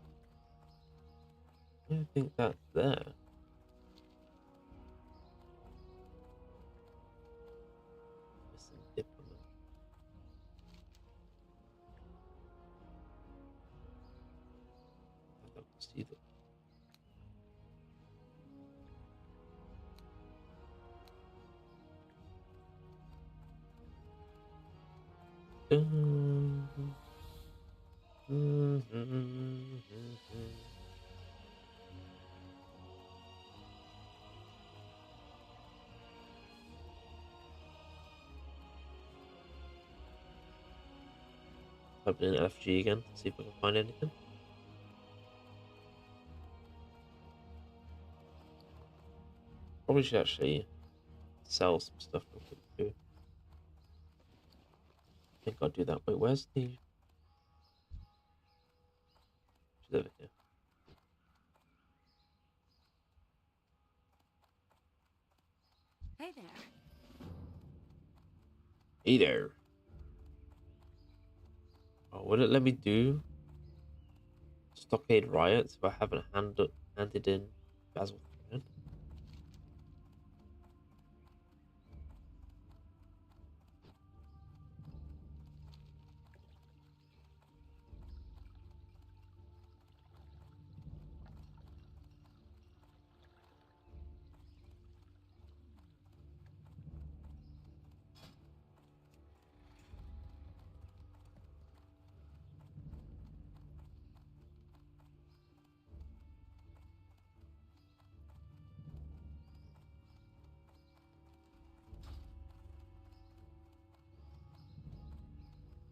I don't think that's there. Missing diplomat. I don't see that. Type in FG again to see if I can find anything. Probably should actually sell some stuff real quick too. I think I'll do that. Wait, where's the... She's over here. Hey there. Hey there. Oh, would it let me do Stockade Riots if I haven't handed in Basil Thread?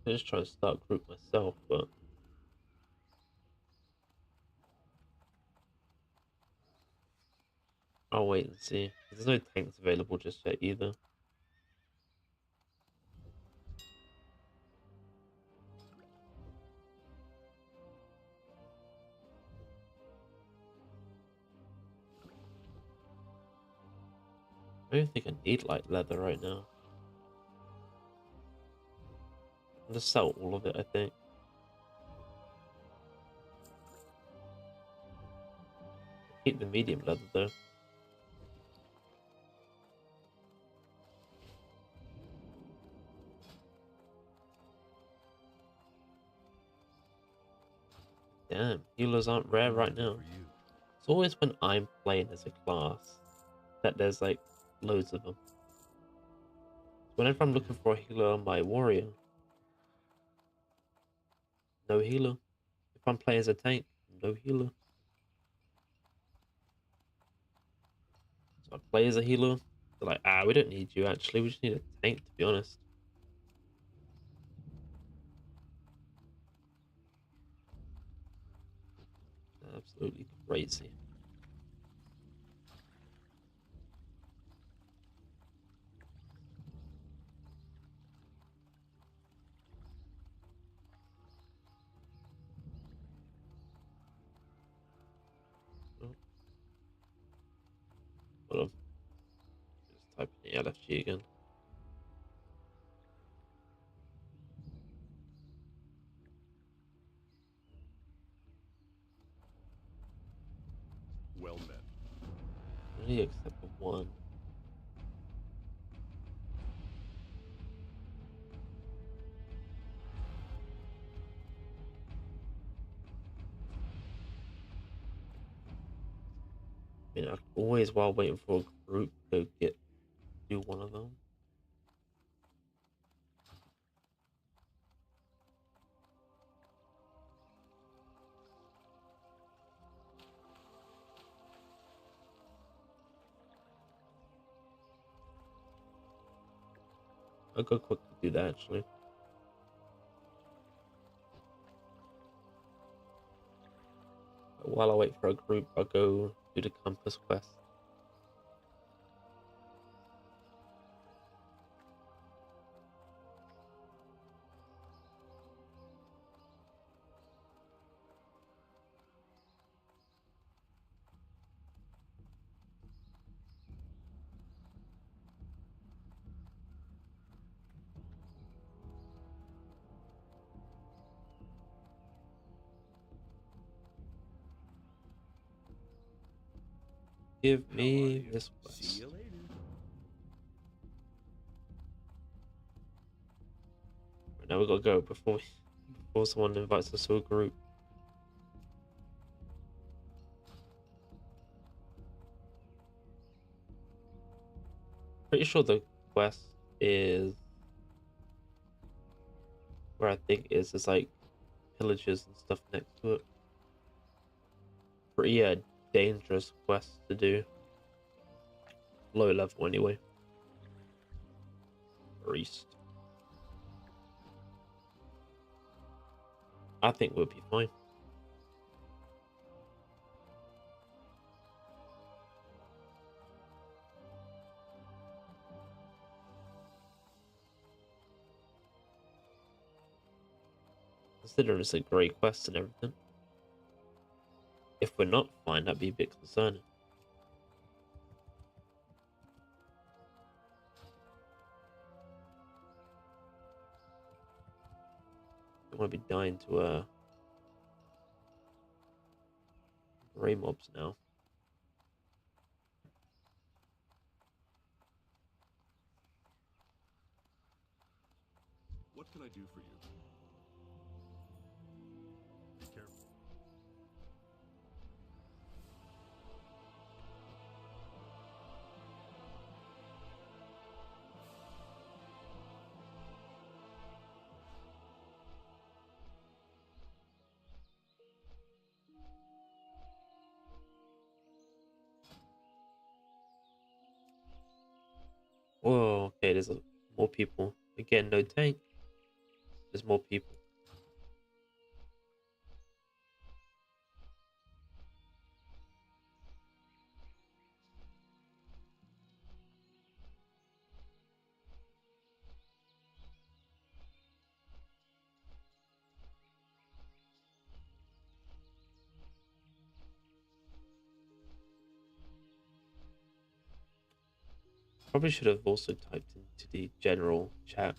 I'm just trying to start a group myself, but I'll wait and see. There's no tanks available just yet either. I don't think I need light leather right now. I'll just sell all of it, I think. Keep the medium leather though. Damn, healers aren't rare right now. For you. It's always when I'm playing as a class that there's like loads of them. Whenever I'm looking for a healer on my warrior, no healer. If I'm playing as a tank, no healer. So I play as a healer. They're like, we don't need you actually. We just need a tank, to be honest. Absolutely crazy. Oh, hold on. Just type in the LFG again. Well met. Only except for one. I mean, I always, while waiting for a group, go do one of them. I'll go quickly do that actually. But while I wait for a group, I'll go do the compass quest. Give How are me you? this See quest. you later. Right, now we gotta go before someone invites us to a group. Pretty sure the quest is where I think it is. There's like pillages and stuff next to it. Pretty dangerous quest to do. Low level anyway. Priest. I think we'll be fine. Considering it's a great quest and everything. If we're not fine, that'd be a bit concerning. Don't want to be dying to gray mobs now. What can I do for you? Be careful. Whoa, okay, there's more people. Again, no tank. There's more people. Probably should have also typed into the general chat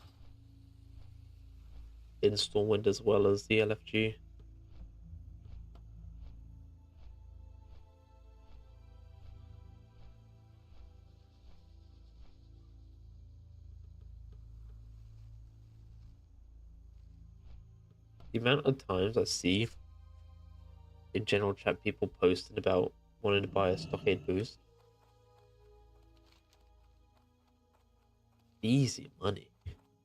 Stormwind as well as the LFG. The amount of times I see in general chat people posting about wanting to buy a stockade boost. Easy money,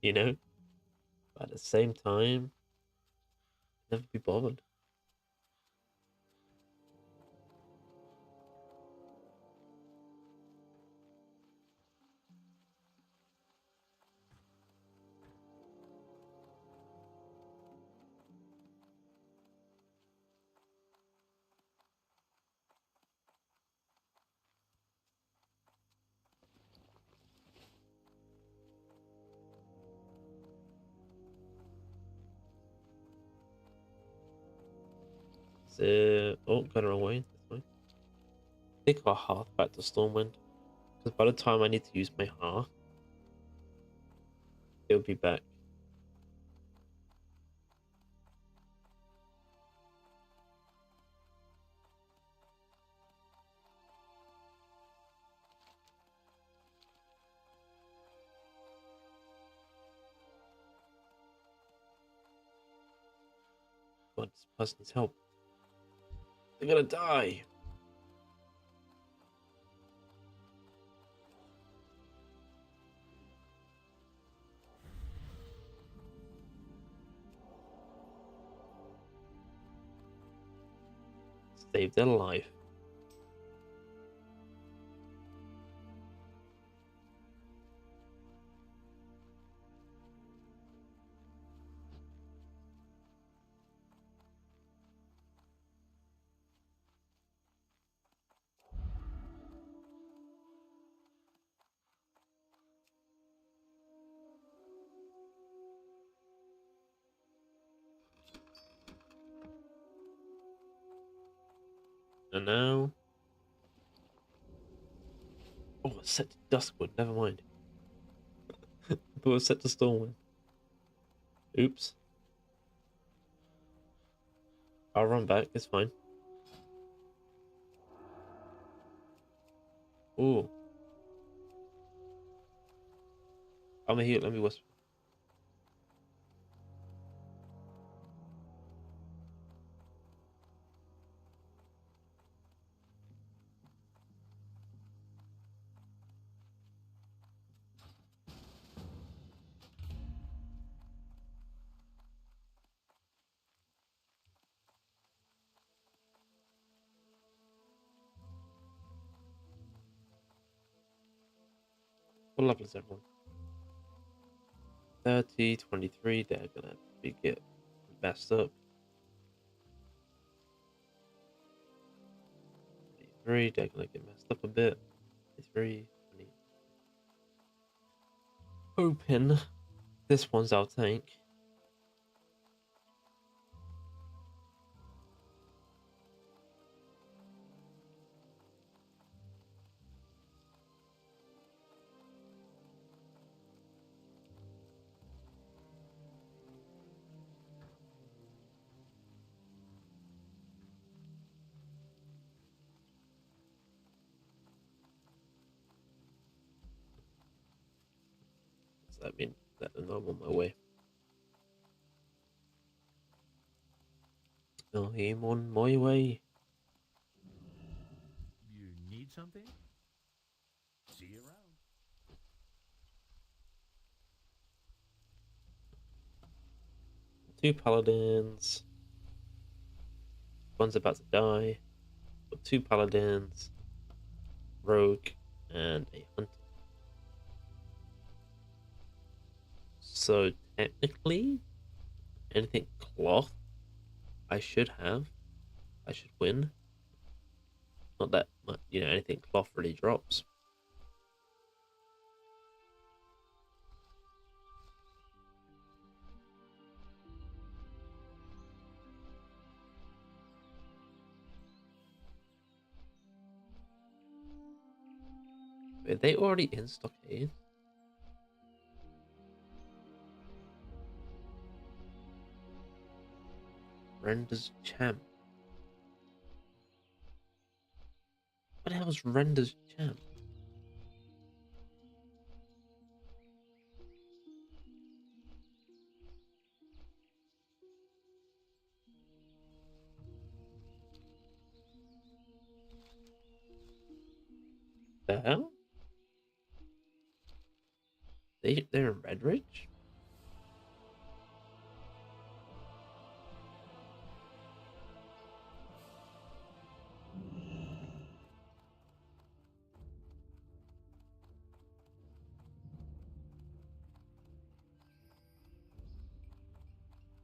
you know? But at the same time, never be bothered. So, oh, got the wrong way. That's fine. Take our hearth back to Stormwind. Because by the time I need to use my hearth, it'll be back. God, this person needs help. They're gonna die. Save their life. And now... Oh, it's set to Duskwood. Never mind. I thought it was set to Stormwind. Oops. I'll run back. It's fine. Ooh. I'm gonna heal. Let me whisper. What level is everyone? 30, 23. They're gonna be get messed up. 23. They're gonna get messed up a bit. 23. 20. Hoping this one's our tank. So that means that I'm on my way. I'm on my way. You need something? See you around. 2 paladins. One's about to die. Got 2 paladins, rogue, and a hunter. So technically, anything cloth, I should have. I should win. Not that much, anything cloth really drops. Are they already in stockade? Render's champ. What the hell is Render's champ? The hell? They're in Redridge?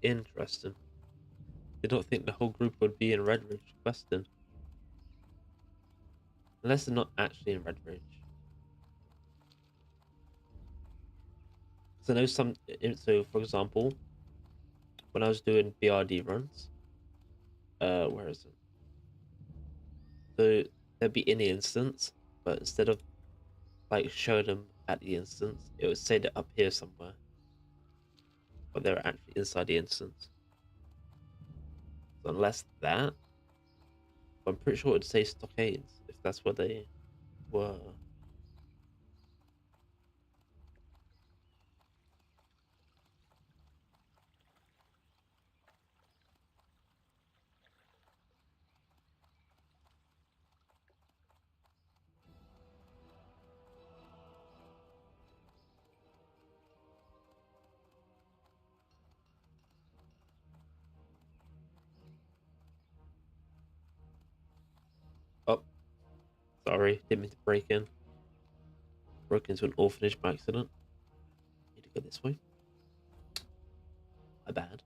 Interesting. I don't think the whole group would be in Redridge questing. Unless they're not actually in Redridge. So I know so for example, when I was doing BRD runs, where is it? So there'd be in the instance, but instead of like showing them at the instance, it would say they're up here somewhere. But they're actually inside the instance. So unless that, I'm pretty sure it would say stockades if that's where they were. Oh, sorry, didn't mean to break in. Broke into an orphanage by accident. Need to go this way. My bad.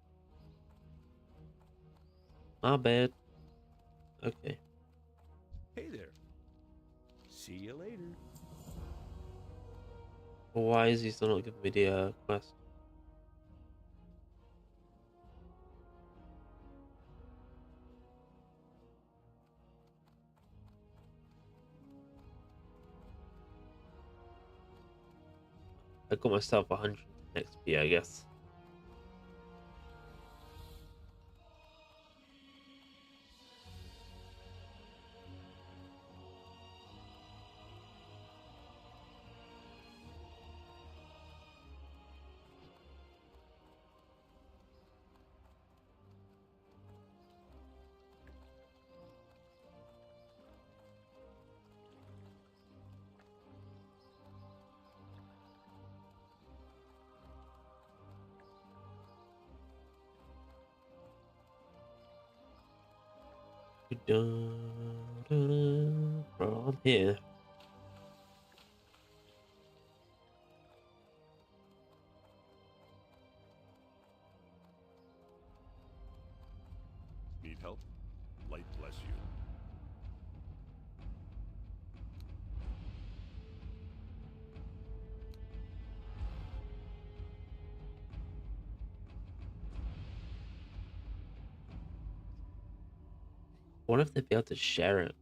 My bad. Okay. Hey there. See you later. Well, why is he still not giving me the quest? I got myself 100 XP, I guess. Bro, I'm here. Need help? Light bless you. I wonder if they'd be able to share it,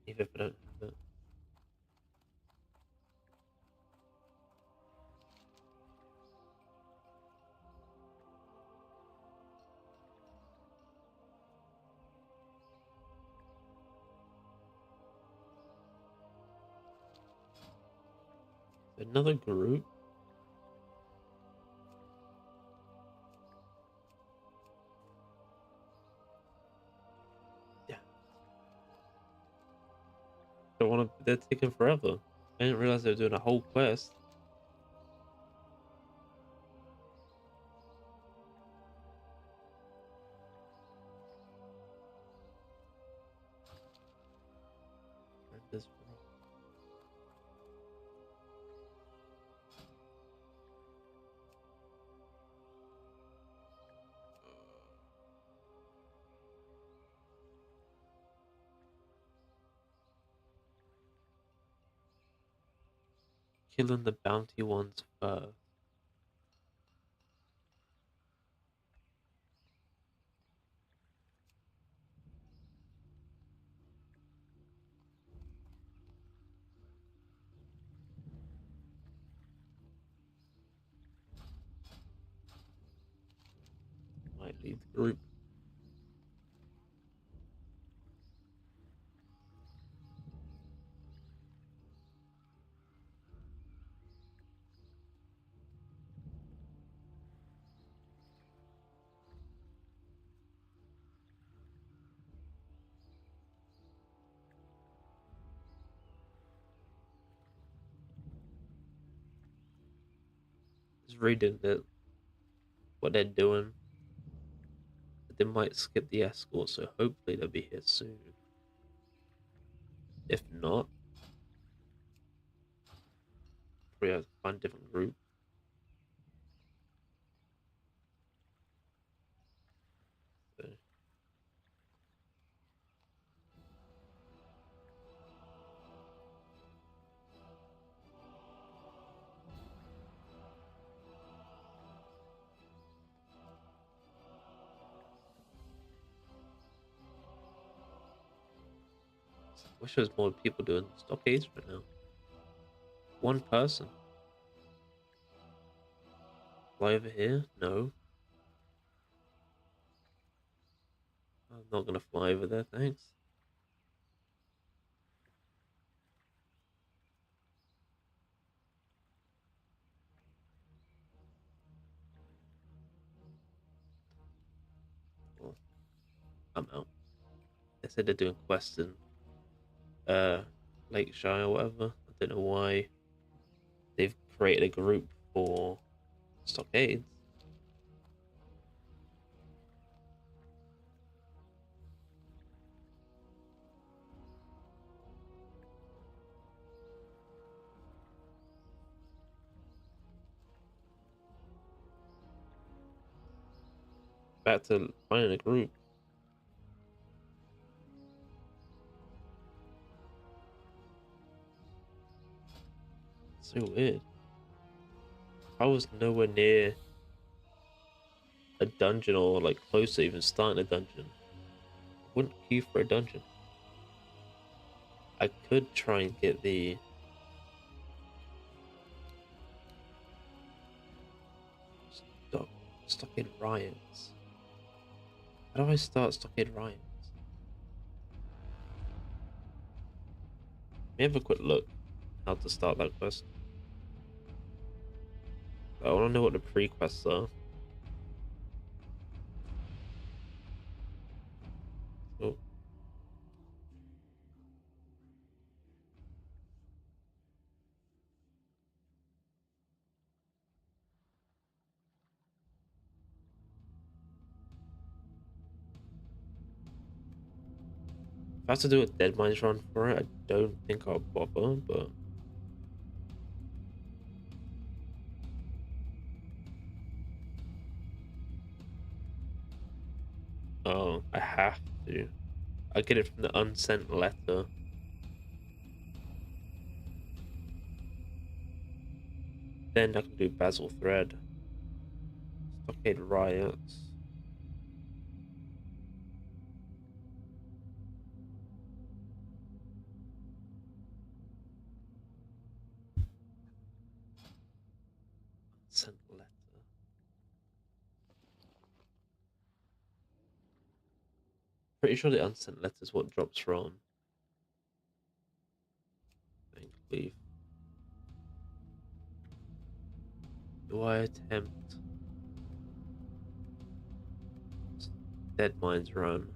even if I don't have it. Another group. Yeah. Don't want to. They're taking forever. I didn't realize they were doing a whole quest. This killing the bounty ones first. Might leave the group. Just reading that what they're doing. But they might skip the escort, so hopefully they'll be here soon. If not, probably have to find a different group. So. Wish there was more people doing stockades right now. One person. Fly over here? No. I'm not gonna fly over there, thanks. Well, I'm out. They said they're doing quests in Lakeshire or whatever. I don't know why they've created a group for stockades. Back to finding a group. So weird. I was nowhere near a dungeon or like close to even starting a dungeon. I wouldn't queue for a dungeon. I could try and get the stockade riots. How do I start stockade riots? Let me have a quick look how to start that quest. I want to know what the pre-quests are. Oh. I have to do a Dead Mines run for it, I don't think I'll bother, but oh, I have to. I get it from the unsent letter. Then I can do Basil Thread. Stockade Riots. Unsent letter. Pretty sure the unsent letter is what drops from. I believe. Do I attempt Dead Mines run?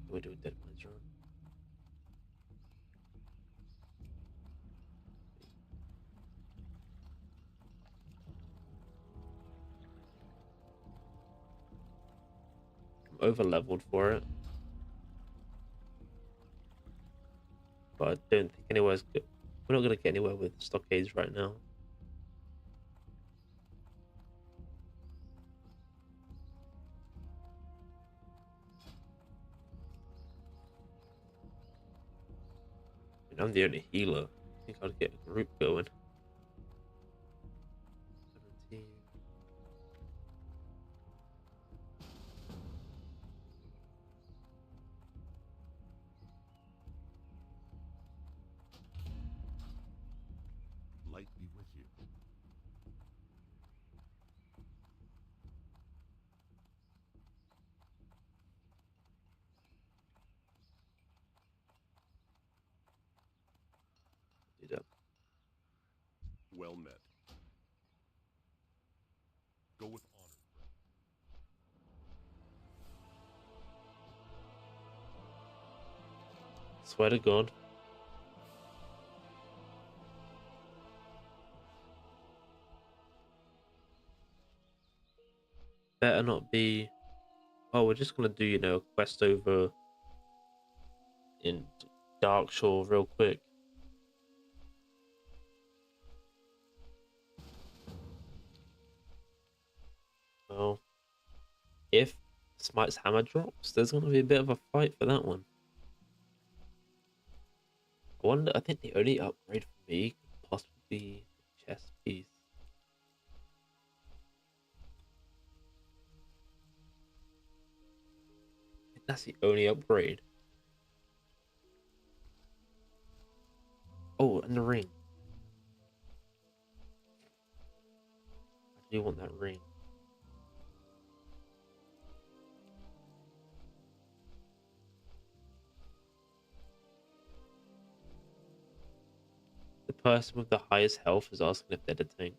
We do a Dead Mines run. I'm over leveled for it, but I don't think anywhere's good. We're not gonna get anywhere with stockades right now. I mean, I'm the only healer. I think I'd get a group going. 17. Light be with you. Do that. Well met. Go with honor. Swear to God. Better not be. Oh, we're just gonna do, a quest over in Darkshore real quick. Well, if Smite's hammer drops, there's gonna be a bit of a fight for that one. I think the only upgrade for me could possibly be the chest piece. I think that's the only upgrade. Oh, and the ring. I do want that ring. The person with the highest health is asking if they're the tank.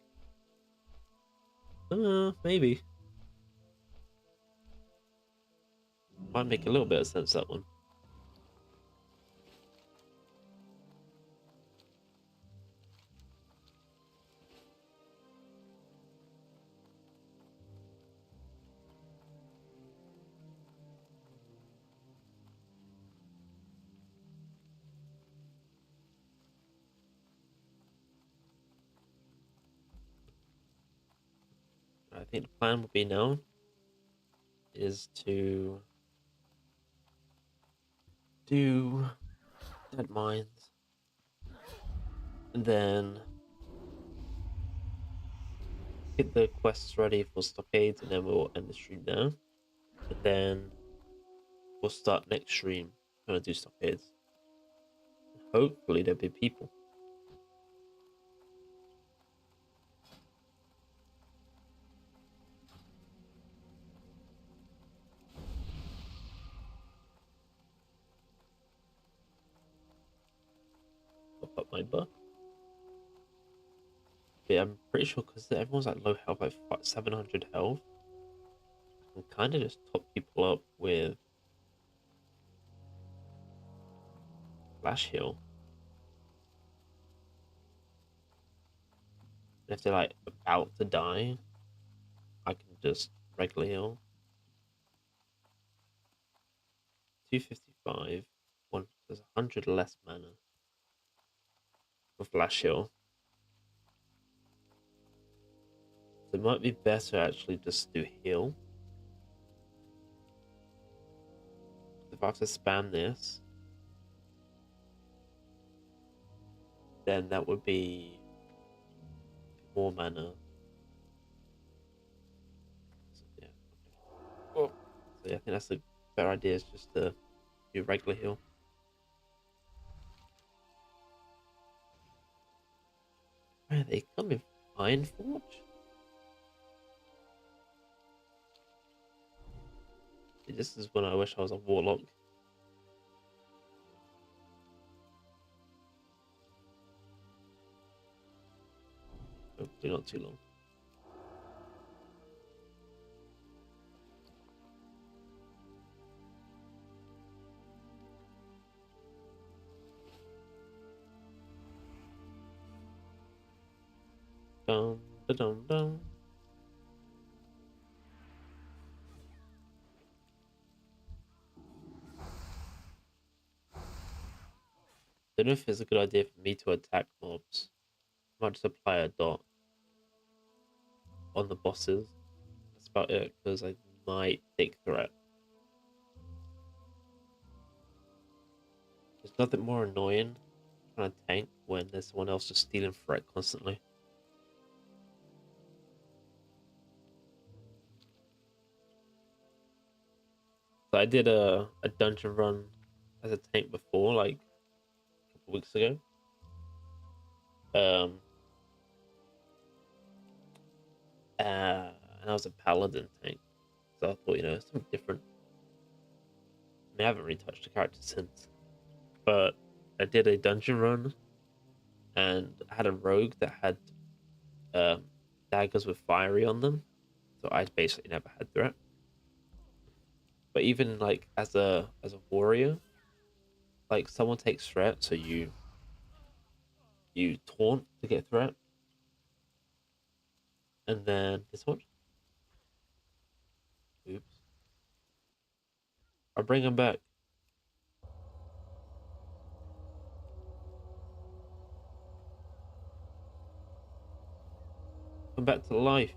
Maybe. Might make a little bit of sense, that one. I think the plan would be now is to do Dead Mines and then get the quests ready for Stockades, and then we'll end the stream now. And then we'll start next stream trying to do Stockades. Hopefully there'll be people. Pop up my butt. Yeah, I'm pretty sure because everyone's like low health, like 700 health. I can kind of just top people up with flash heal. And if they're like about to die, I can just regular heal. 255. There's 100 less mana for flash heal. So it might be better actually just do heal. If I have to spam this, then that would be more mana. So, yeah, okay. Oh. So yeah, I think that's a better idea, is just to do regular heal. Where are they coming? Ironforge? This is when I wish I was a warlock. Hopefully not too long. Dum da dum dum. Don't know if it's a good idea for me to attack mobs. I might just apply a dot on the bosses. That's about it, because I might take threat. There's nothing more annoying trying to tank when there's someone else just stealing threat constantly. So I did a dungeon run as a tank before, like a couple weeks ago. And I was a paladin tank, so I thought, something different. I mean, I haven't really touched the character since, but I did a dungeon run, and I had a rogue that had daggers with fiery on them, so I basically never had threat. But even like as a warrior, like someone takes threat, so you taunt to get threat, and then this one, oops, I bring him back. Come back to life.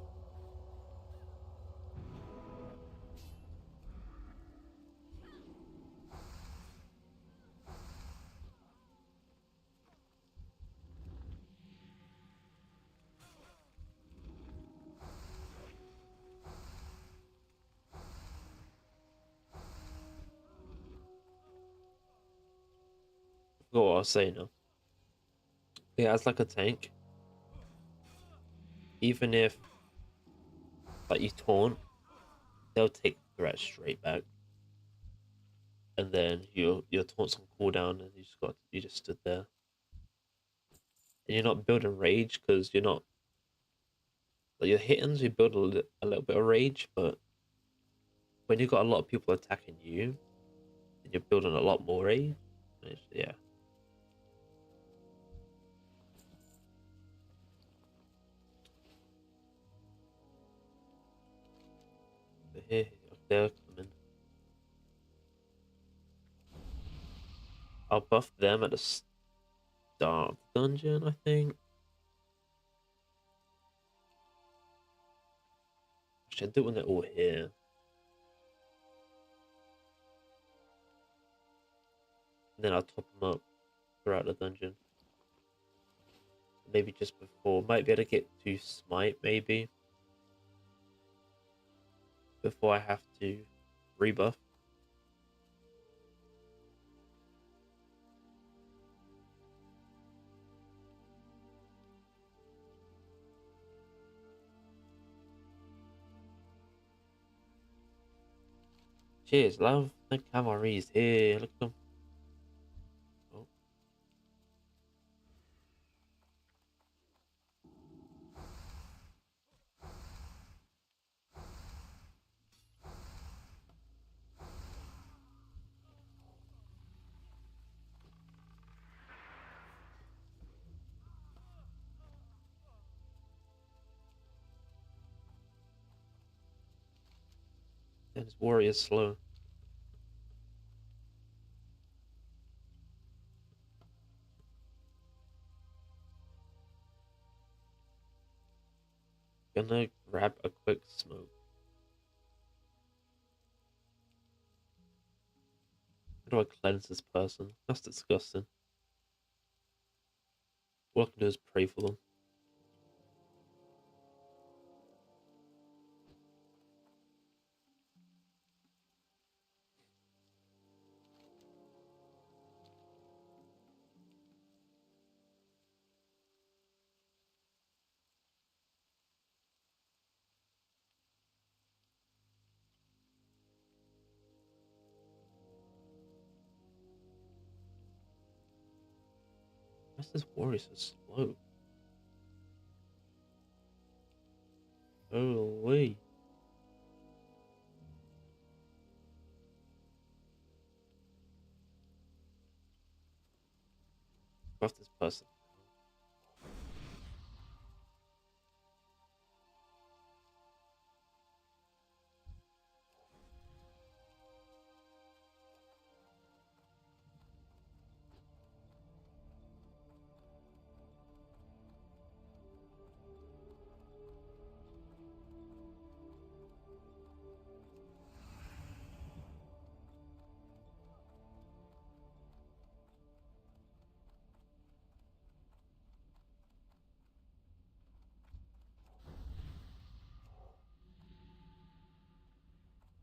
I forgot what I was saying now. Yeah, as like a tank, even if like you taunt, they'll take the threat straight back, and then your taunts on cooldown, and you just stood there, and you're not building rage because you're not like your hit-ins. You build a little bit of rage, but when you've got a lot of people attacking you, then you're building a lot more rage. Yeah. Here, they're coming. I'll buff them at the start of the dungeon, I think. Actually, I'll do it when they're all here. And then I'll top them up throughout the dungeon. Maybe just before. Might be able to get to smite, maybe. Before I have to rebuff. Cheers, love. The cavalry's here. Look at them. Oh. And his warrior's slow. Gonna grab a quick smoke. How do I cleanse this person? That's disgusting. All I can do is pray for them. Why is this warrior so slow? Holy. Buff this person.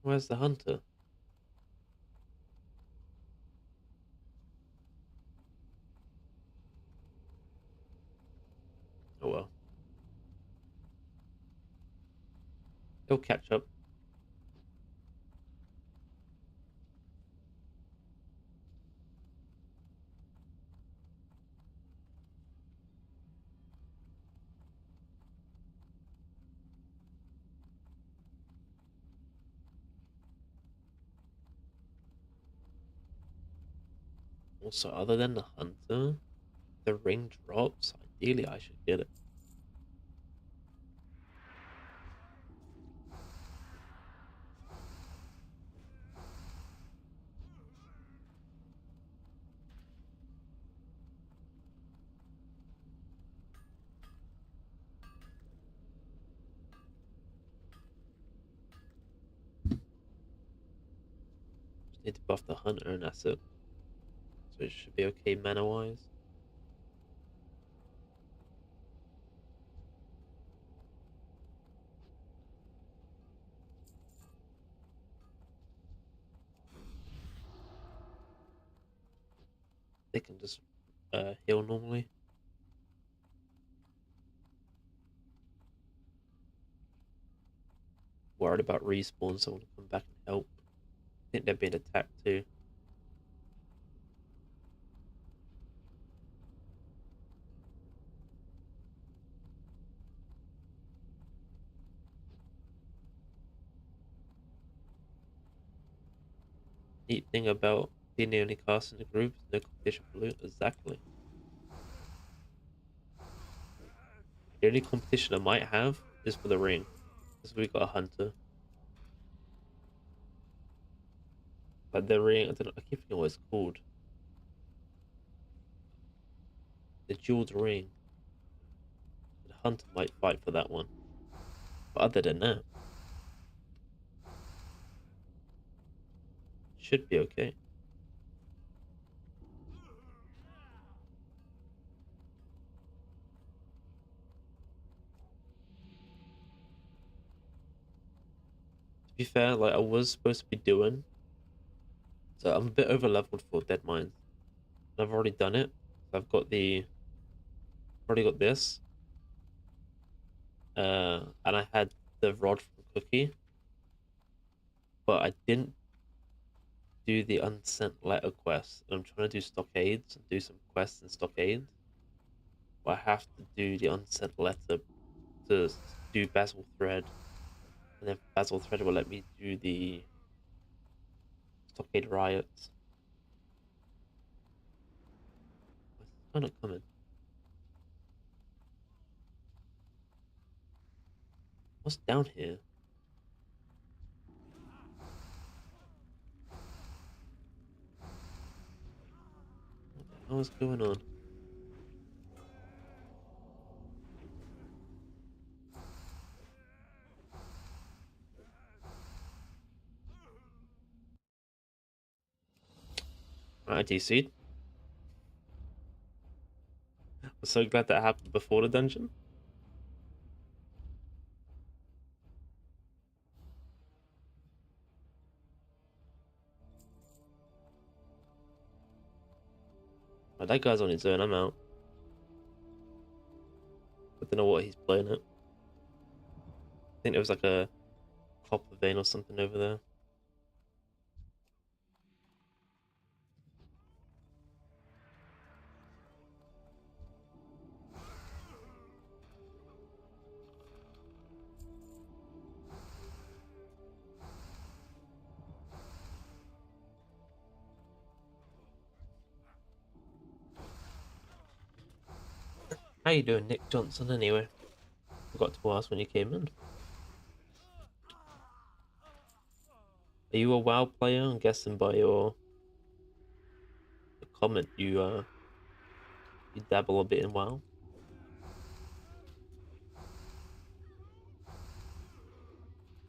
Where's the hunter? Oh well. He'll catch up. Also, other than the hunter, the ring drops. Ideally, I should get it. Just need to buff the hunter and that's it. So it should be okay mana-wise. They can just heal normally. Worried about respawn, so I want to come back and help. I think they're being attacked too. Neat thing about being the only cast in the group is no competition for loot. Exactly. The only competition I might have is for the ring. Because we got a hunter. But the ring, I don't know, I keep forgetting what it's called. The jeweled ring. The hunter might fight for that one. But other than that, should be okay. To be fair, like I was supposed to be doing. So I'm a bit over leveled for Dead Mines. I've already done it. So I've got already got this. And I had the rod from Cookie. But I didn't do the unsent letter quest. I'm trying to do stockades and do some quests in stockades. But I have to do the unsent letter to do Basil Thread. And then Basil Thread will let me do the stockade riots. It's kind of coming. What's down here? What's going on? I DC'd. I'm so glad that happened before the dungeon. Right, that guy's on his own. I'm out. I don't know what he's playing at. I think there was like a copper vein or something over there. How you doing, Nick Johnson, anyway? Forgot to ask when you came in. Are you a WoW player? I'm guessing by your comment you dabble a bit in WoW.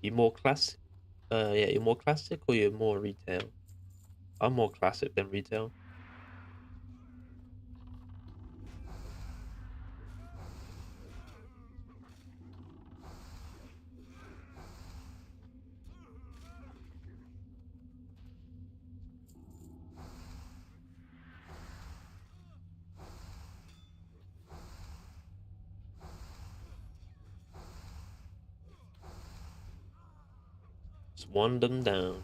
You more classic? Yeah, you're more classic or you're more retail? I'm more classic than retail. Just one them down.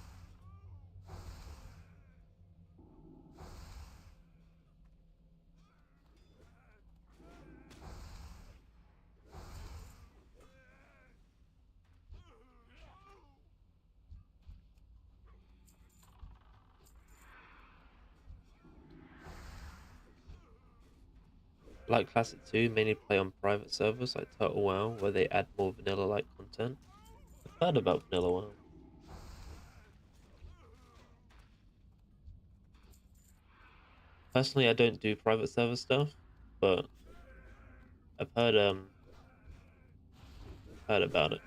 Like Classic 2, mainly play on private servers like Total WoW, where they add more vanilla-like content. I've heard about vanilla WoW. Personally, I don't do private server stuff, but I've heard about it.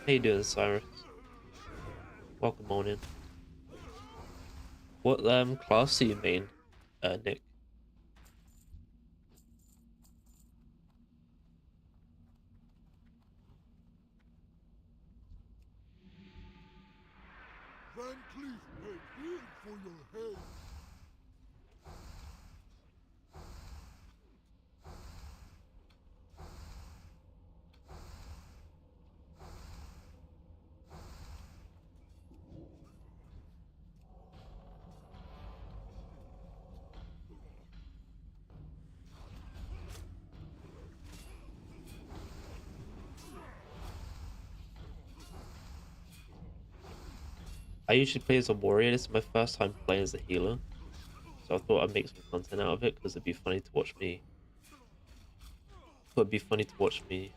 How you doing, Cyrus? Welcome on in. What class do you main, Nick? Van Cleef paid big for your head. I usually play as a warrior. This is my first time playing as a healer, so I thought I'd make some content out of it because it'd be funny to watch me. It'd be funny to watch me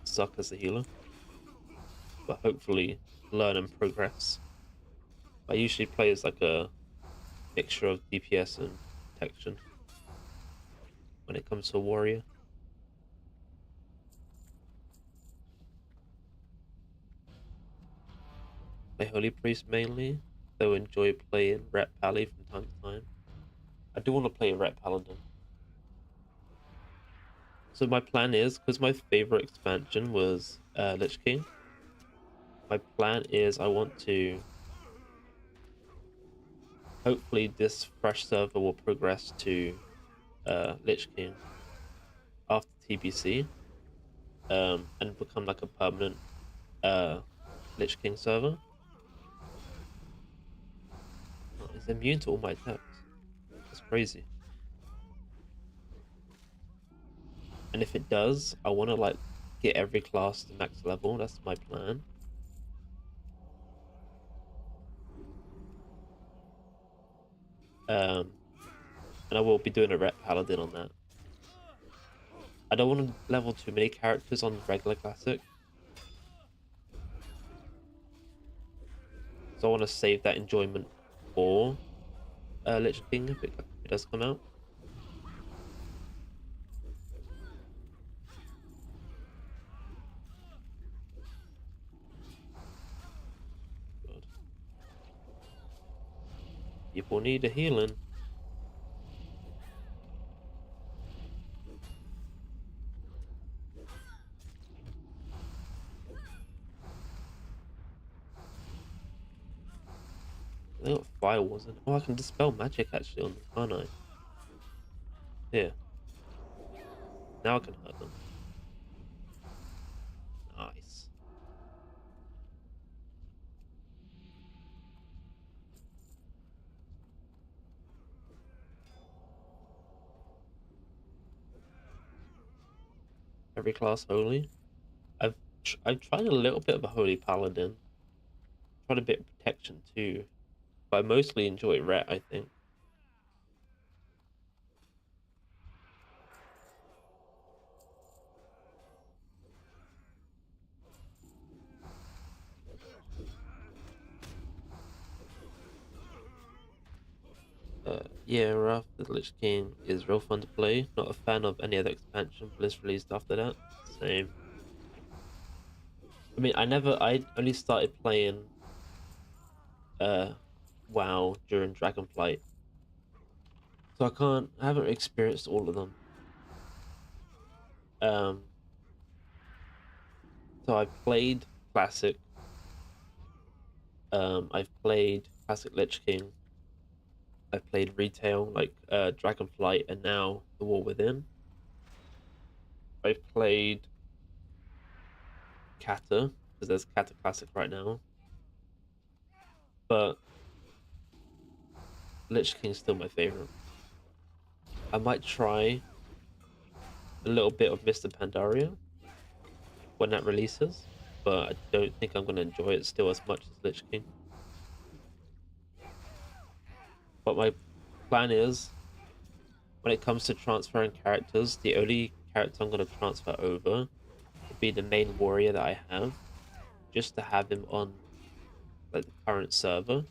suck as a healer, but hopefully learn and progress. I usually play as like a mixture of DPS and protection when it comes to a warrior. Play Holy Priest mainly, though enjoy playing Ret Pally from time to time. I do want to play a Ret Paladin. So my plan is, because my favorite expansion was Lich King, my plan is I want to... Hopefully this fresh server will progress to Lich King after TBC and become like a permanent Lich King server. Oh, it's immune to all my attacks. That's crazy. And if it does, I want to like get every class to max level. That's my plan. Um, And I will be doing a Ret Paladin on that. I don't want to level too many characters on regular classic. So I want to save that enjoyment for Lich King if it does come out. God. People need a healing. They got firewalls in. Oh, I can dispel magic actually on them, can't I? Here. Now I can hurt them. Nice. Every class holy. I've tried a little bit of a holy paladin. Tried a bit of protection too, but I mostly enjoy ret. I think. Yeah, Wrath of the Lich King is real fun to play. Not a fan of any other expansion Blizz released after that. Same. I mean, I only started playing uh WoW during Dragonflight, so I haven't experienced all of them. Um, so I played Classic. I've played Classic Lich King. I've played Retail like Dragonflight, and now The War Within. I've played Kata because there's Kata Classic right now, but Lich King's still my favorite. I might try a little bit of Mr. Pandaria when that releases, but I don't think I'm gonna enjoy it still as much as Lich King. But my plan is, when it comes to transferring characters, the only character I'm gonna transfer over will be the main warrior that I have, just to have him on like the current server,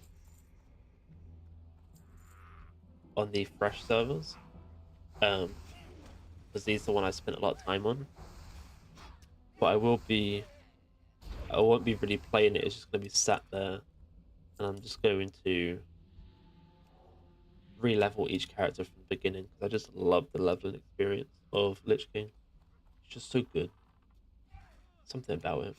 on the fresh servers. Because he's the one I spent a lot of time on. But I won't be really playing it. It's just gonna be sat there, and I'm just going to re-level each character from the beginning because I just love the leveling experience of Lich King. It's just so good. Something about it.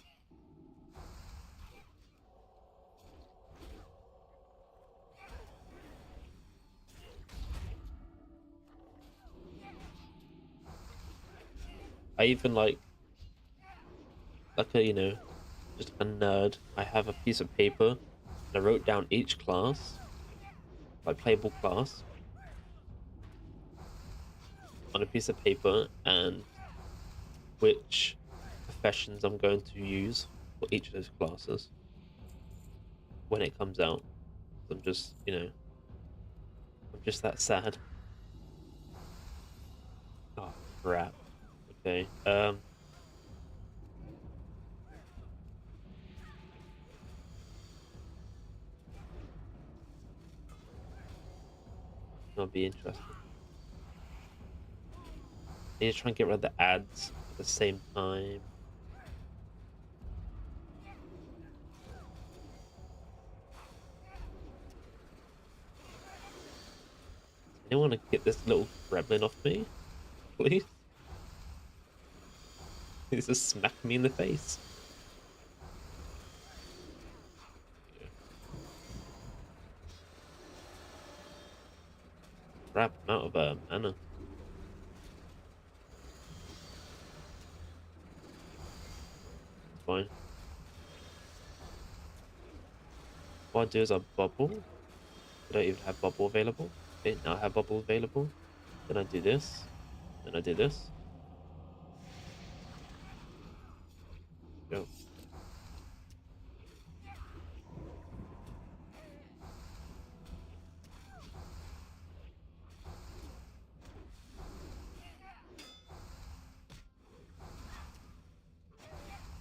I even like a just a nerd. I have a piece of paper and I wrote down each class, like playable class, on a piece of paper and which professions I'm going to use for each of those classes when it comes out. I'm just, I'm just that sad. Oh crap. Okay. That'll be interesting. I need to try and get rid of the ads at the same time. Anyone want to get this little gremlin off me? Please? He's just smacking me in the face. Crap, I'm out of mana. It's fine. What I do is I bubble. I don't even have bubble available. Okay, now I have bubble available. Then I do this. Then I do this. Go.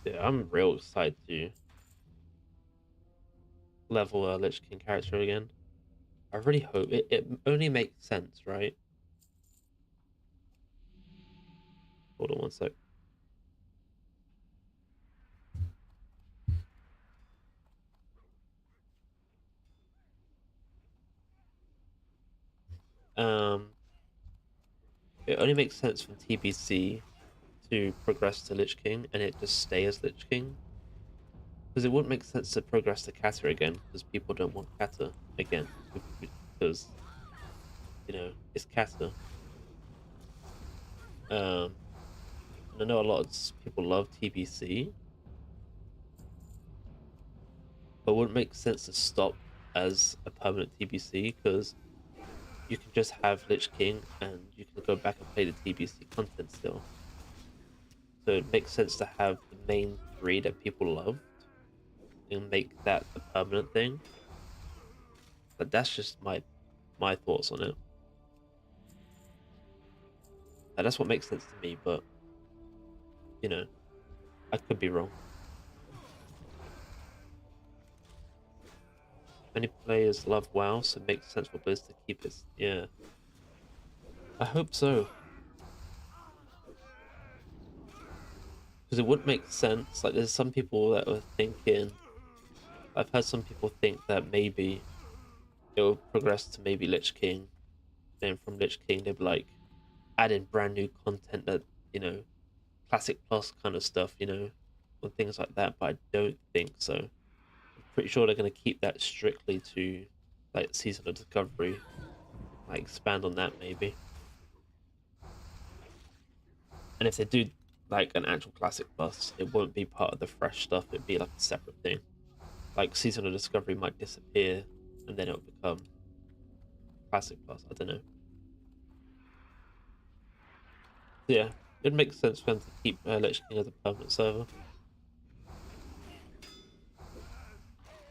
Yeah, I'm real excited to level a Lich King character again. I really hope it only makes sense, right? Hold on one sec. Um, it only makes sense from TBC to progress to Lich King and it just stay as Lich King. Because it wouldn't make sense to progress to Kata again, because people don't want Kata again. Because, you know, it's Kata. And I know a lot of people love TBC, but it wouldn't make sense to stop as a permanent TBC, because you can just have Lich King and you can go back and play the TBC content still. So it makes sense to have the main three that people love and make that a permanent thing. But that's just my thoughts on it. And that's what makes sense to me, but you know, I could be wrong. Many players love WoW, so it makes sense for Blizz to keep it. Yeah, I hope so. Because it would make sense. Like, there's some people that were thinking. I've heard some people think that maybe it will progress to maybe Lich King. Then from Lich King, they'd be like adding brand new content that, you know, Classic Plus kind of stuff, you know, and things like that. But I don't think so. I'm pretty sure they're going to keep that strictly to like Season of Discovery. Like, expand on that maybe. And if they do like an actual Classic Plus, it won't be part of the fresh stuff. It'd be like a separate thing. Like, Season of Discovery might disappear, and then it'll become Classic Plus. I don't know. Yeah, it makes sense for them to keep Lich King as a permanent server.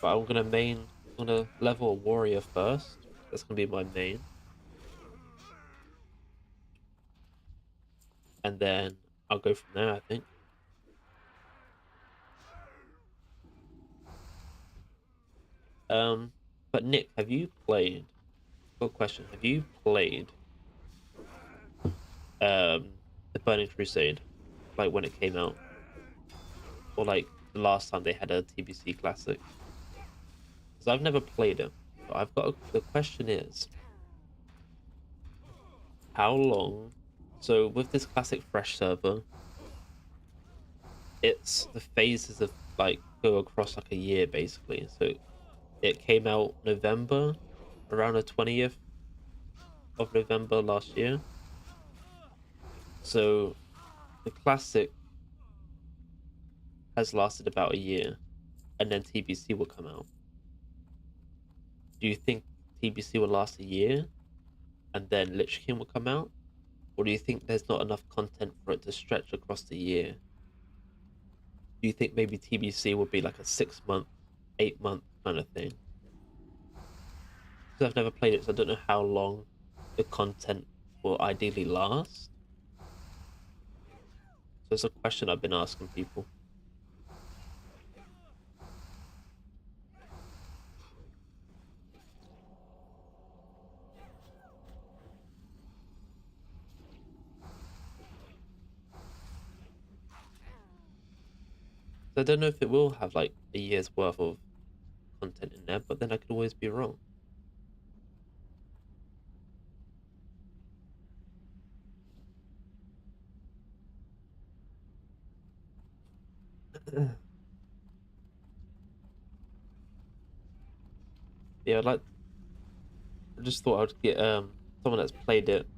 But I'm gonna level a warrior first. That's gonna be my main, and then I'll go from there, I think. But Nick, have you played? Good question. Have you played the Burning Crusade, like when it came out, or like the last time they had a TBC Classic? Because I've never played it. But the question is, how long? So with this Classic Fresh server, it's the phases of like go across like a year basically. So it came out November, around the 20th of November last year. So the Classic has lasted about a year, and then TBC will come out. Do you think TBC will last a year and then Lich King will come out? Or do you think there's not enough content for it to stretch across the year? Do you think maybe TBC will be like a 6 month, 8 month kind of thing? Because I've never played it, so I don't know how long the content will ideally last. So it's a question I've been asking people. So I don't know if it will have like a year's worth of content in there, but then I could always be wrong. Yeah, I just thought I'd get someone that's played it.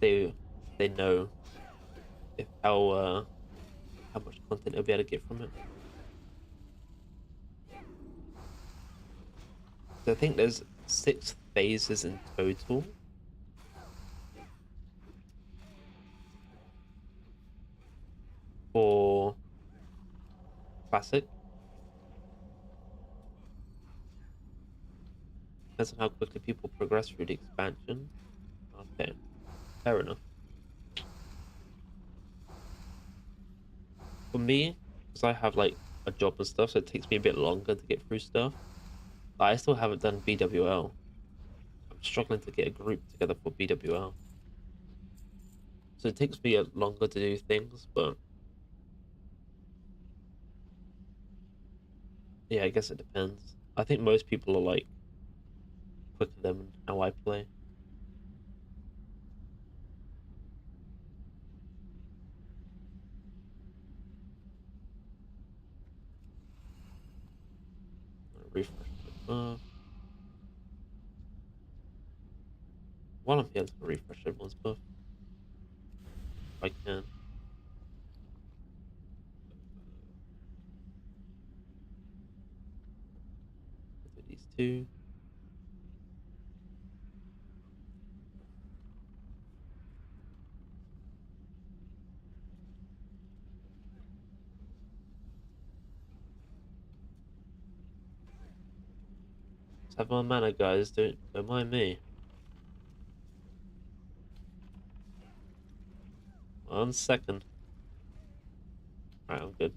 They they know if how much content they'll be able to get from it. So I think there's 6 phases in total. For Classic. Depends on how quickly people progress through the expansion. Okay, fair enough. For me, because I have like a job and stuff, so it takes me a bit longer to get through stuff. But I still haven't done BWL. I'm struggling to get a group together for BWL. So it takes me longer to do things, but yeah, I guess it depends. I think most people are like quicker than how I play. Refresh my buff. While I'm here, I'm gonna refresh everyone's buff if I can. Do these two. Let's have my mana, guys. Don't mind me. 1 second. Right, I'm good.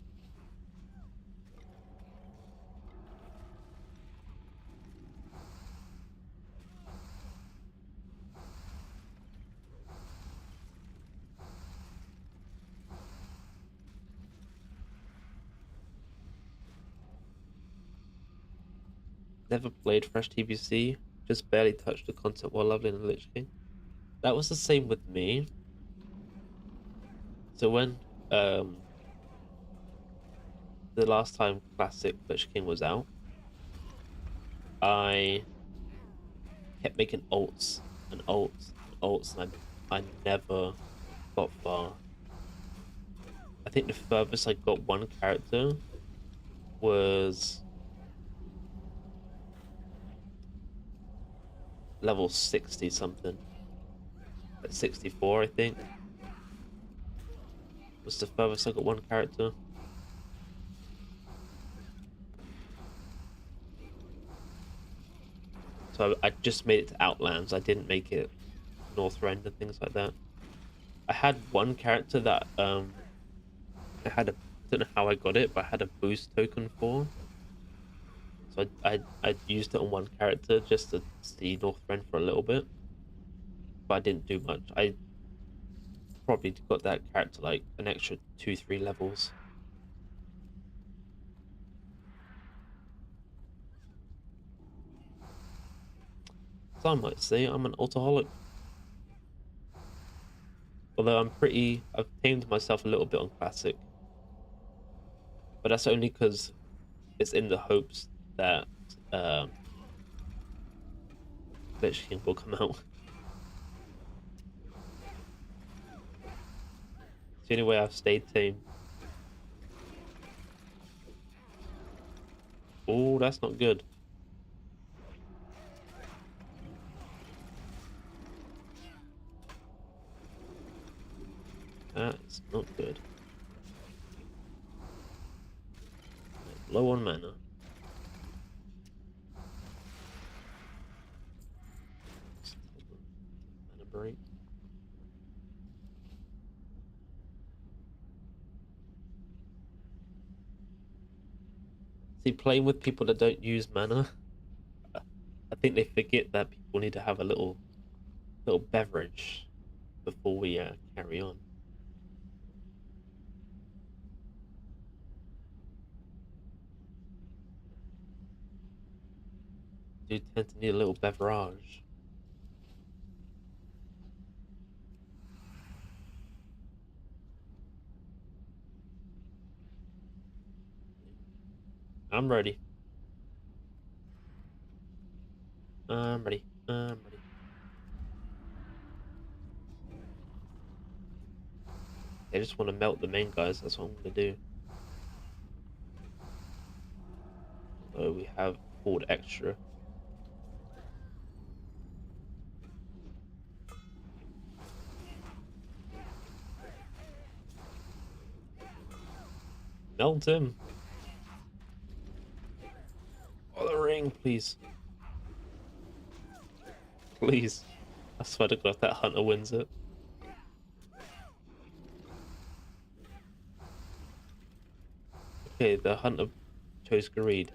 Never played Fresh TBC. Just barely touched the concept while leveling the Lich King. That was the same with me. So when the last time Classic Lich King was out, I kept making ults and ults and ults, and I never got far. I think the furthest I got one character was level 60 something. At 64, I think. Was the furthest I got one character. So I just made it to Outlands. I didn't make it Northrend and things like that. I had one character that I had a, I don't know how I got it, but I had a boost token for. So I used it on one character just to see Northrend for a little bit. But I didn't do much. I probably got that character like an extra 2-3 levels. Some might say I'm an alcoholic. Although I've tamed myself a little bit on Classic. But that's only because it's in the hopes that Lich King will come out. It's the only way I've stayed tame. Oh, that's not good. That's not good. Low on mana. Mana break. See, playing with people that don't use mana, I think they forget that people need to have a little beverage before we carry on. Do tend to need a little beverage. I'm ready. I'm ready. I'm ready. They just want to melt the main guys. That's what I'm going to do. So we have pulled extra. Melt him. Oh, the ring, please. Please. I swear to God, that hunter wins it. Okay, the hunter chose greed.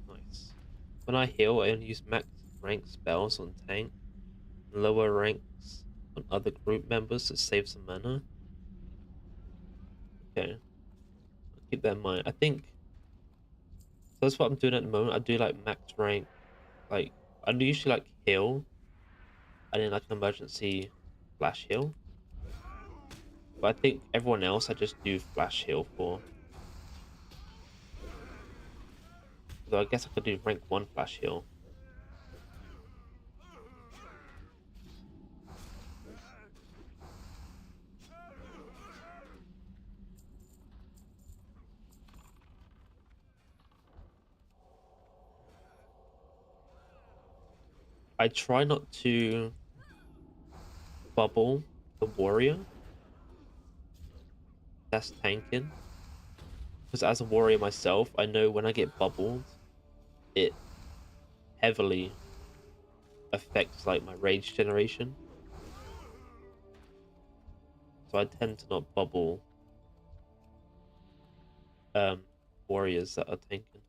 Nice. When I heal, I only use max rank spells on tank, and lower ranks on other group members to save some mana. Okay, I'll keep that in mind. I think so. That's what I'm doing at the moment. I do like max rank, like I usually like heal, and then like an emergency flash heal. But I think everyone else I just do flash heal for. Although I guess I could do rank 1 flash heal. I try not to bubble the warrior that's tanking. Because as a warrior myself, I know when I get bubbled, it heavily affects like my rage generation. So I tend to not bubble um warriors that are tanking.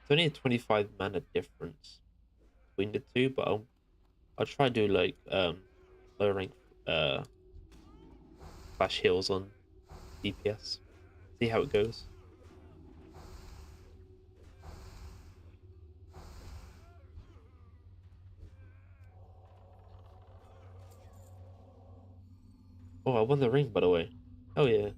It's only a 25 mana difference between the two, but I'll try to do like lower rank uh flash heals on DPS. See how it goes. Oh, I won the ring, by the way. Oh yeah.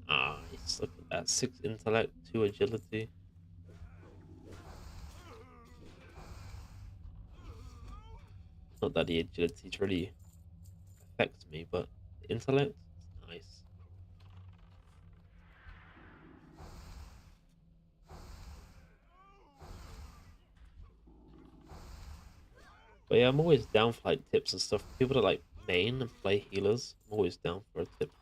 Nice. Look at that. 6 intellect, 2 agility. Not that the agility really affects me, but the intellect, nice. But yeah, I'm always down for like tips and stuff. People that like main and play healers, I'm always down for a tip.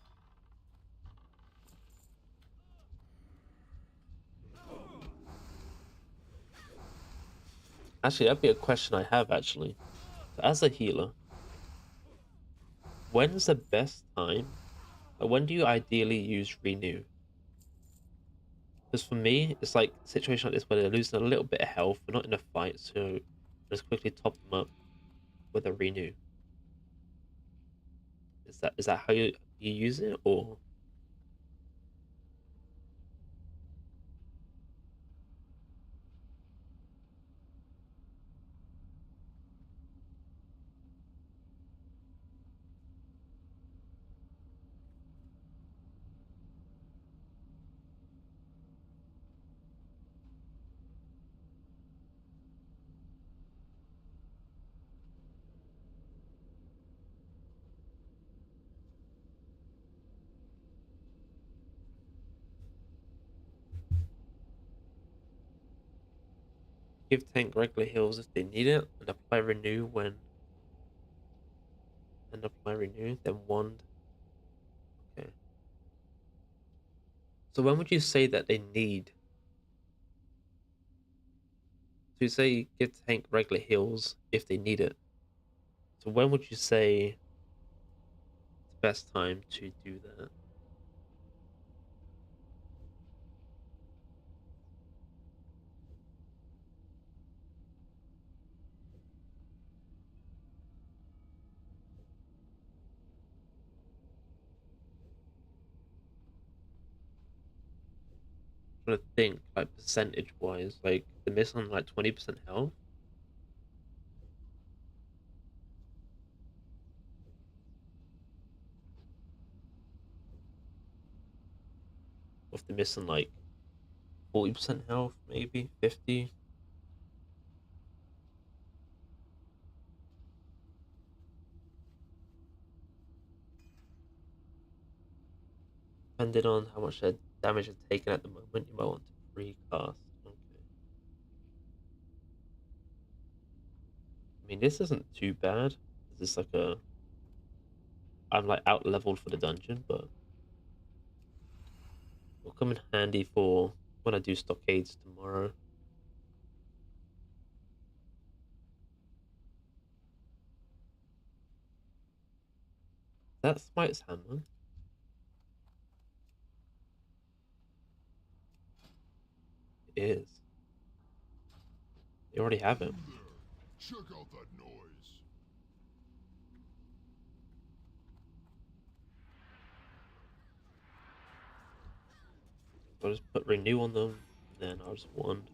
Actually, that'd be a question I have actually. So as a healer, when's the best time? Like, when do you ideally use renew? Because for me, it's like a situation like this where they're losing a little bit of health, they're not in a fight, so just quickly top them up with a renew. Is that how you use it, or give tank regular heals if they need it, and apply renew then wand. Okay. So when would you say that they need? So you say give tank regular heals if they need it. So when would you say the best time to do that? I'm trying to think like percentage wise, like the miss on like 20% health. if they're missing like 40% health, maybe 50. Depending on how much damage they're taking at the moment, you might want to recast. Okay. I mean, this isn't too bad. This is like a... I'm like out leveled for the dungeon, but will come in handy for when I do stockades tomorrow. That Smite's hammer. It is. They already have it. Check out that noise. I'll just put renew on them, and then I'll just wand.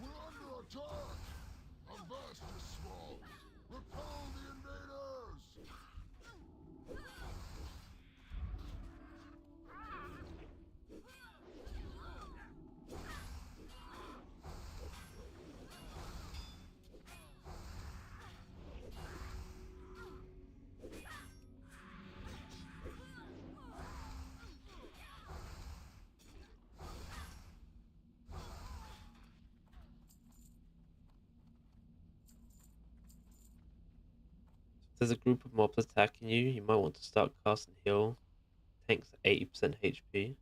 We're under attack. Our vast is small. Repel the invaders. If there's a group of mobs attacking you, you might want to start casting heal. Tanks at 80% HP.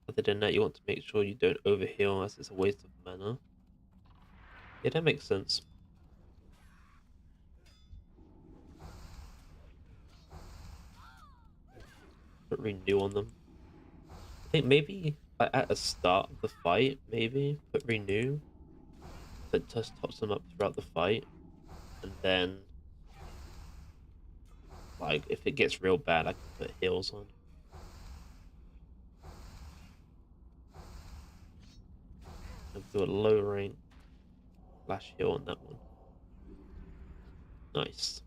Other than that, you want to make sure you don't overheal as it's a waste of mana. Yeah, that makes sense. Put renew on them. I think maybe at the start of the fight, maybe put renew. So it just tops them up throughout the fight. And then, like, if it gets real bad, I can put heals on. And do a low rank flash heal on that one. Nice.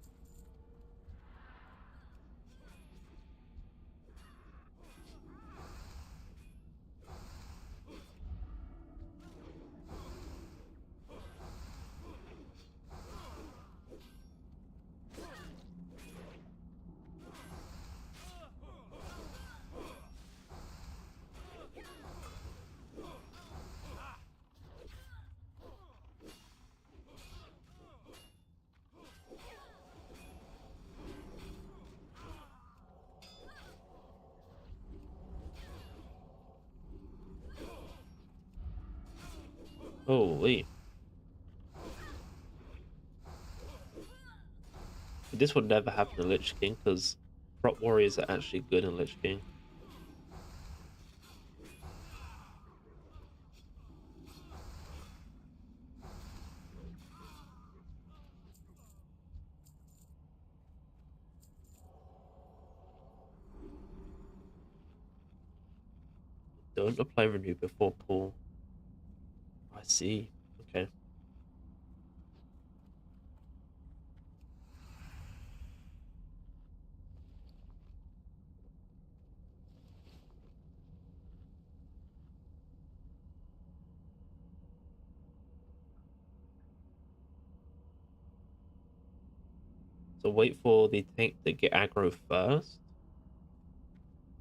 Holy. This would never happen in Lich King because prop warriors are actually good in Lich King. Don't apply renew before pull. I see. Okay. So wait for the tank to get aggro first.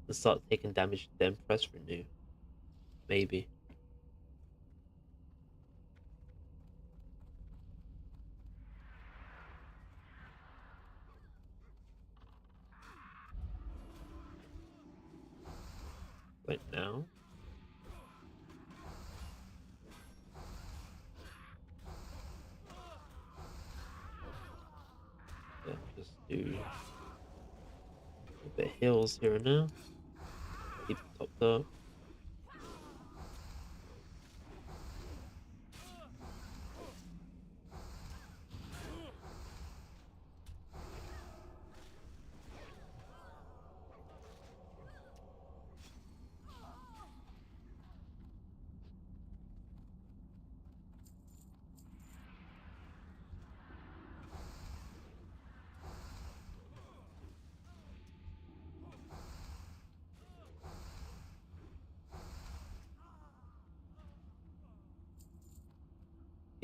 And start taking damage, then press renew. Maybe. Like now. Yeah, just do a bit of heals here and now. Keep it topped up.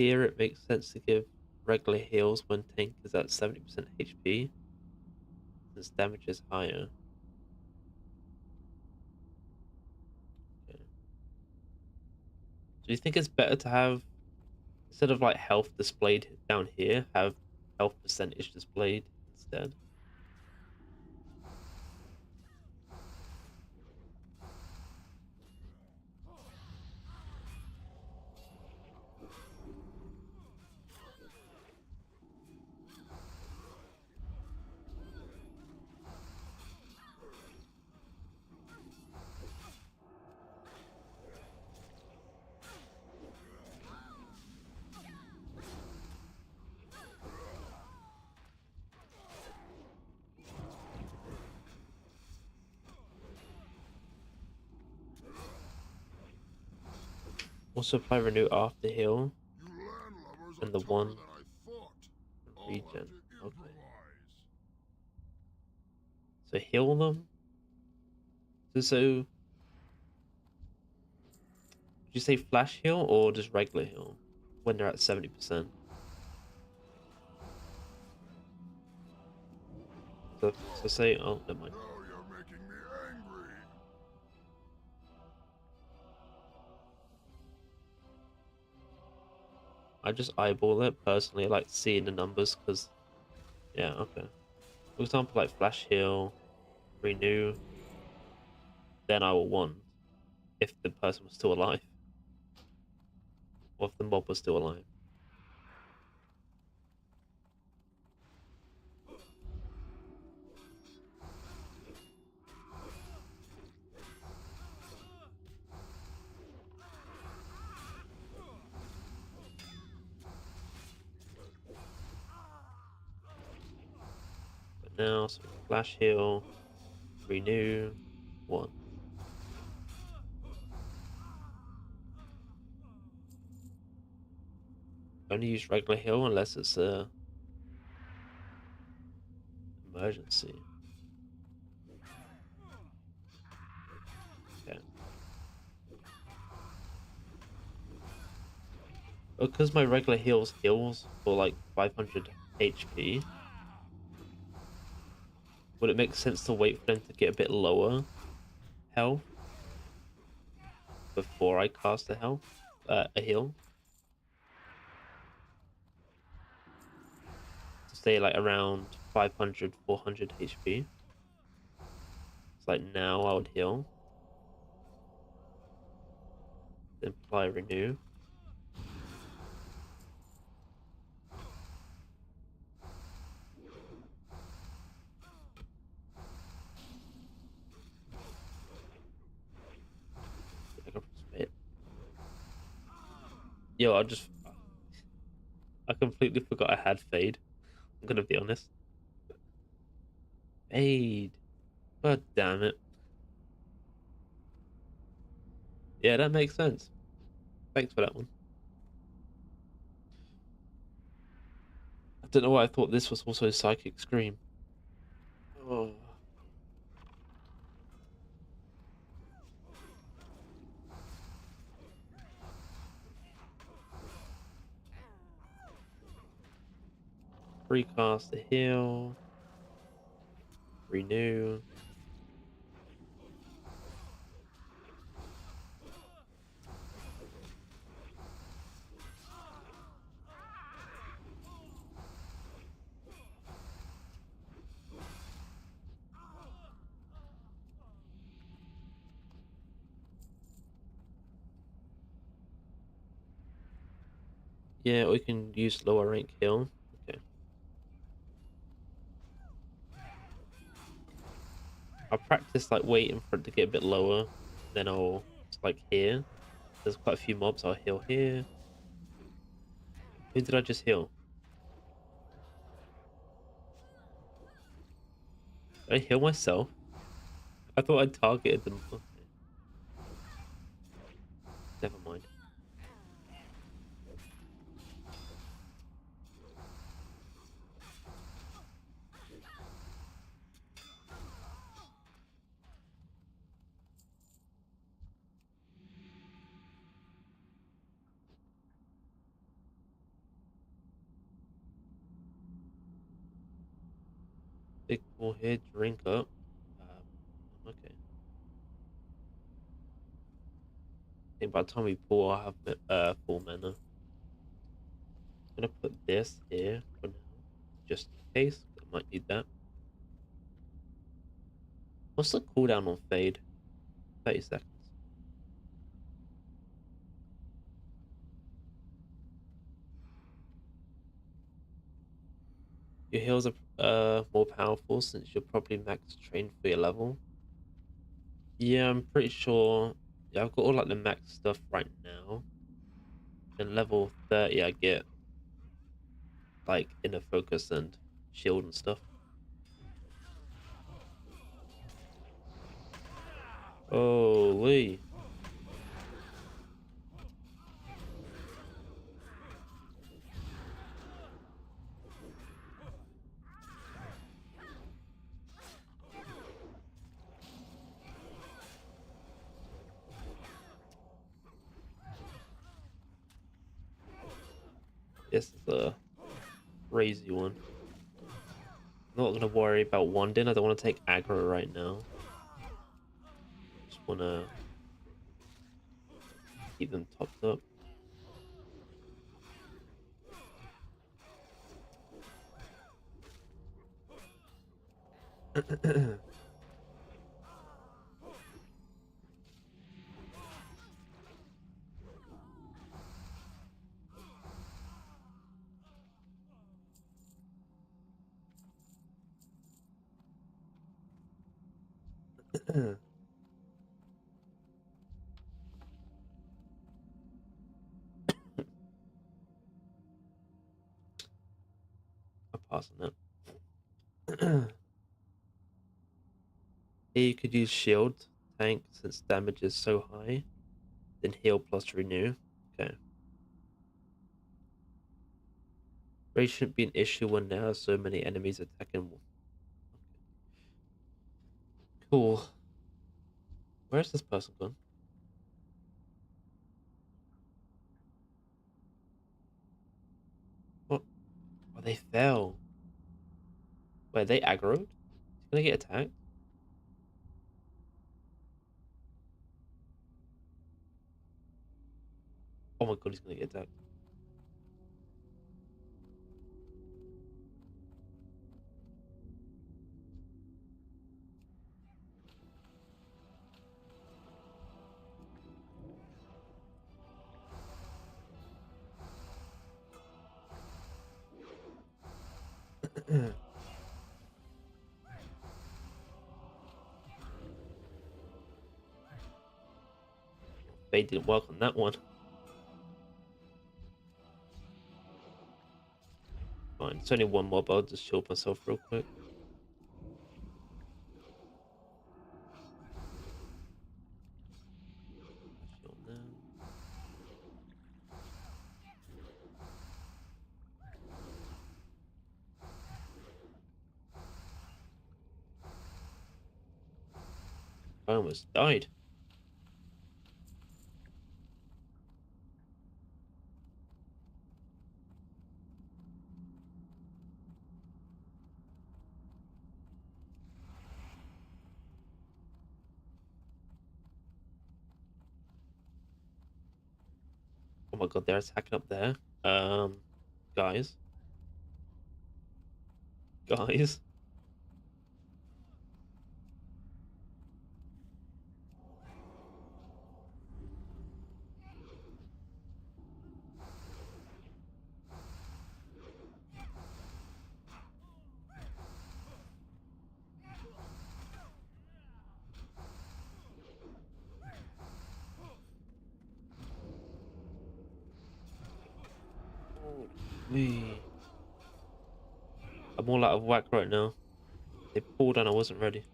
here it makes sense to give regular heals when tank is at 70% HP, since damage is higher. Okay. Do you think it's better to have, instead of like health displayed down here, have health percentage displayed instead? Also apply renew after heal You landlubbers are and the tougher one than I thought. I'll have regen. to Okay. improvise. So heal them. So did you say flash heal or just regular heal when they're at 70%? So say, oh, never mind. Now you're making me angry. I just eyeball it personally. I like seeing the numbers because, yeah, okay. For example, like flash heal, renew, then I will want if the person was still alive or if the mob was still alive. But now, so flash heal, renew, one. Only use regular heal unless it's a emergency. Okay. Because my regular heals for like 500 HP, would it make sense to wait for them to get a bit lower health before I cast a heal? To stay like around 500, 400 HP. It's like now I would heal. Then apply renew. I can press it. Yo, I completely forgot I had fade. I'm gonna be honest. Fade. God damn it. Yeah, that makes sense. Thanks for that one. I don't know why I thought this was also Psychic Scream. Oh. Recast the heal. Renew. Yeah, we can use lower rank heal. Okay. I'll practice like waiting for it to get a bit lower. Then I'll like here. There's quite a few mobs. I'll heal here. Who did I just heal? Did I heal myself? I thought I targeted them. Okay. Never mind. Pull here, drink up. Okay. I think by the time we pull, I'll have full mana. I'm gonna put this here for now, just in case. I might need that. What's the cooldown on fade? 30 seconds. Your heals are more powerful since you're probably max trained for your level. Yeah, I'm pretty sure. Yeah, I've got all like the max stuff right now. And level 30, I get like inner focus and shield and stuff. Holy. This is a crazy one. I'm not gonna worry about wanding. I don't want to take aggro right now. Just wanna keep them topped up. I'll pass on that. Here you could use shield tank since damage is so high. Then heal plus renew. Okay. Raid shouldn't be an issue when there are so many enemies attacking. Okay. Cool. Where's this person gone? What? Oh, they fell. Wait, they aggroed? He's gonna get attacked? Oh my god, he's gonna get attacked. They didn't work on that one. Fine, it's only one mob. I'll just shield myself real quick. Shield them. I almost died. Oh my god, they're attacking up there. Guys. Guys. Holy. I'm all out of whack right now. They pulled and I wasn't ready.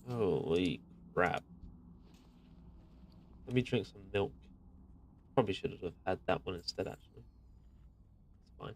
Holy crap. Let me drink some milk. Probably should have had that one instead, actually. It's fine.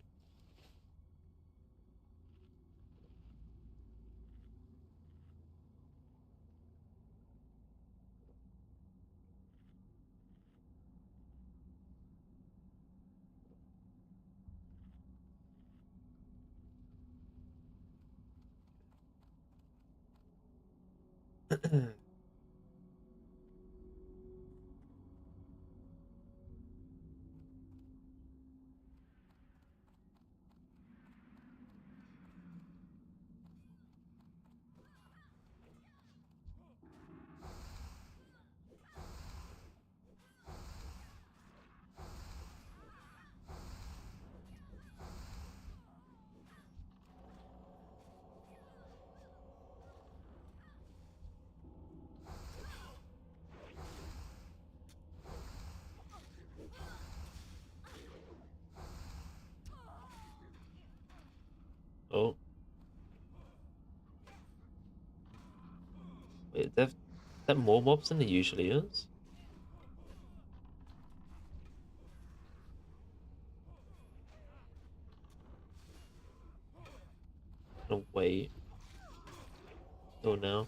Oh. Wait, that more mobs than there usually is? No, wait. Oh, no.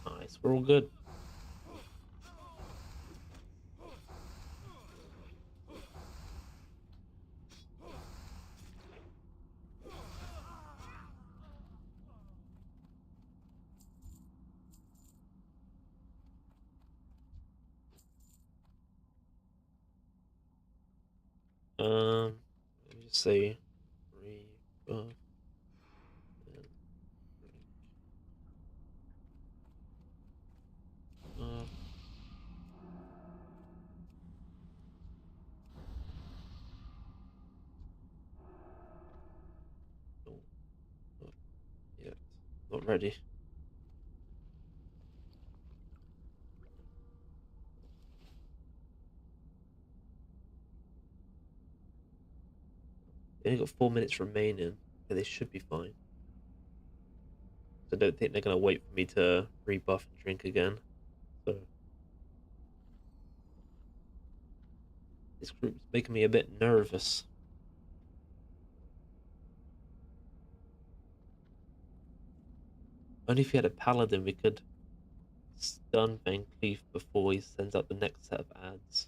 Nice, we're all good. Let me just say rebuff and rebuff. No, not yet. Not ready. They only got 4 minutes remaining, so they should be fine. I don't think they're gonna wait for me to rebuff and drink again. So this group's making me a bit nervous. Only if he had a paladin, we could stun Van Cleef before he sends out the next set of ads.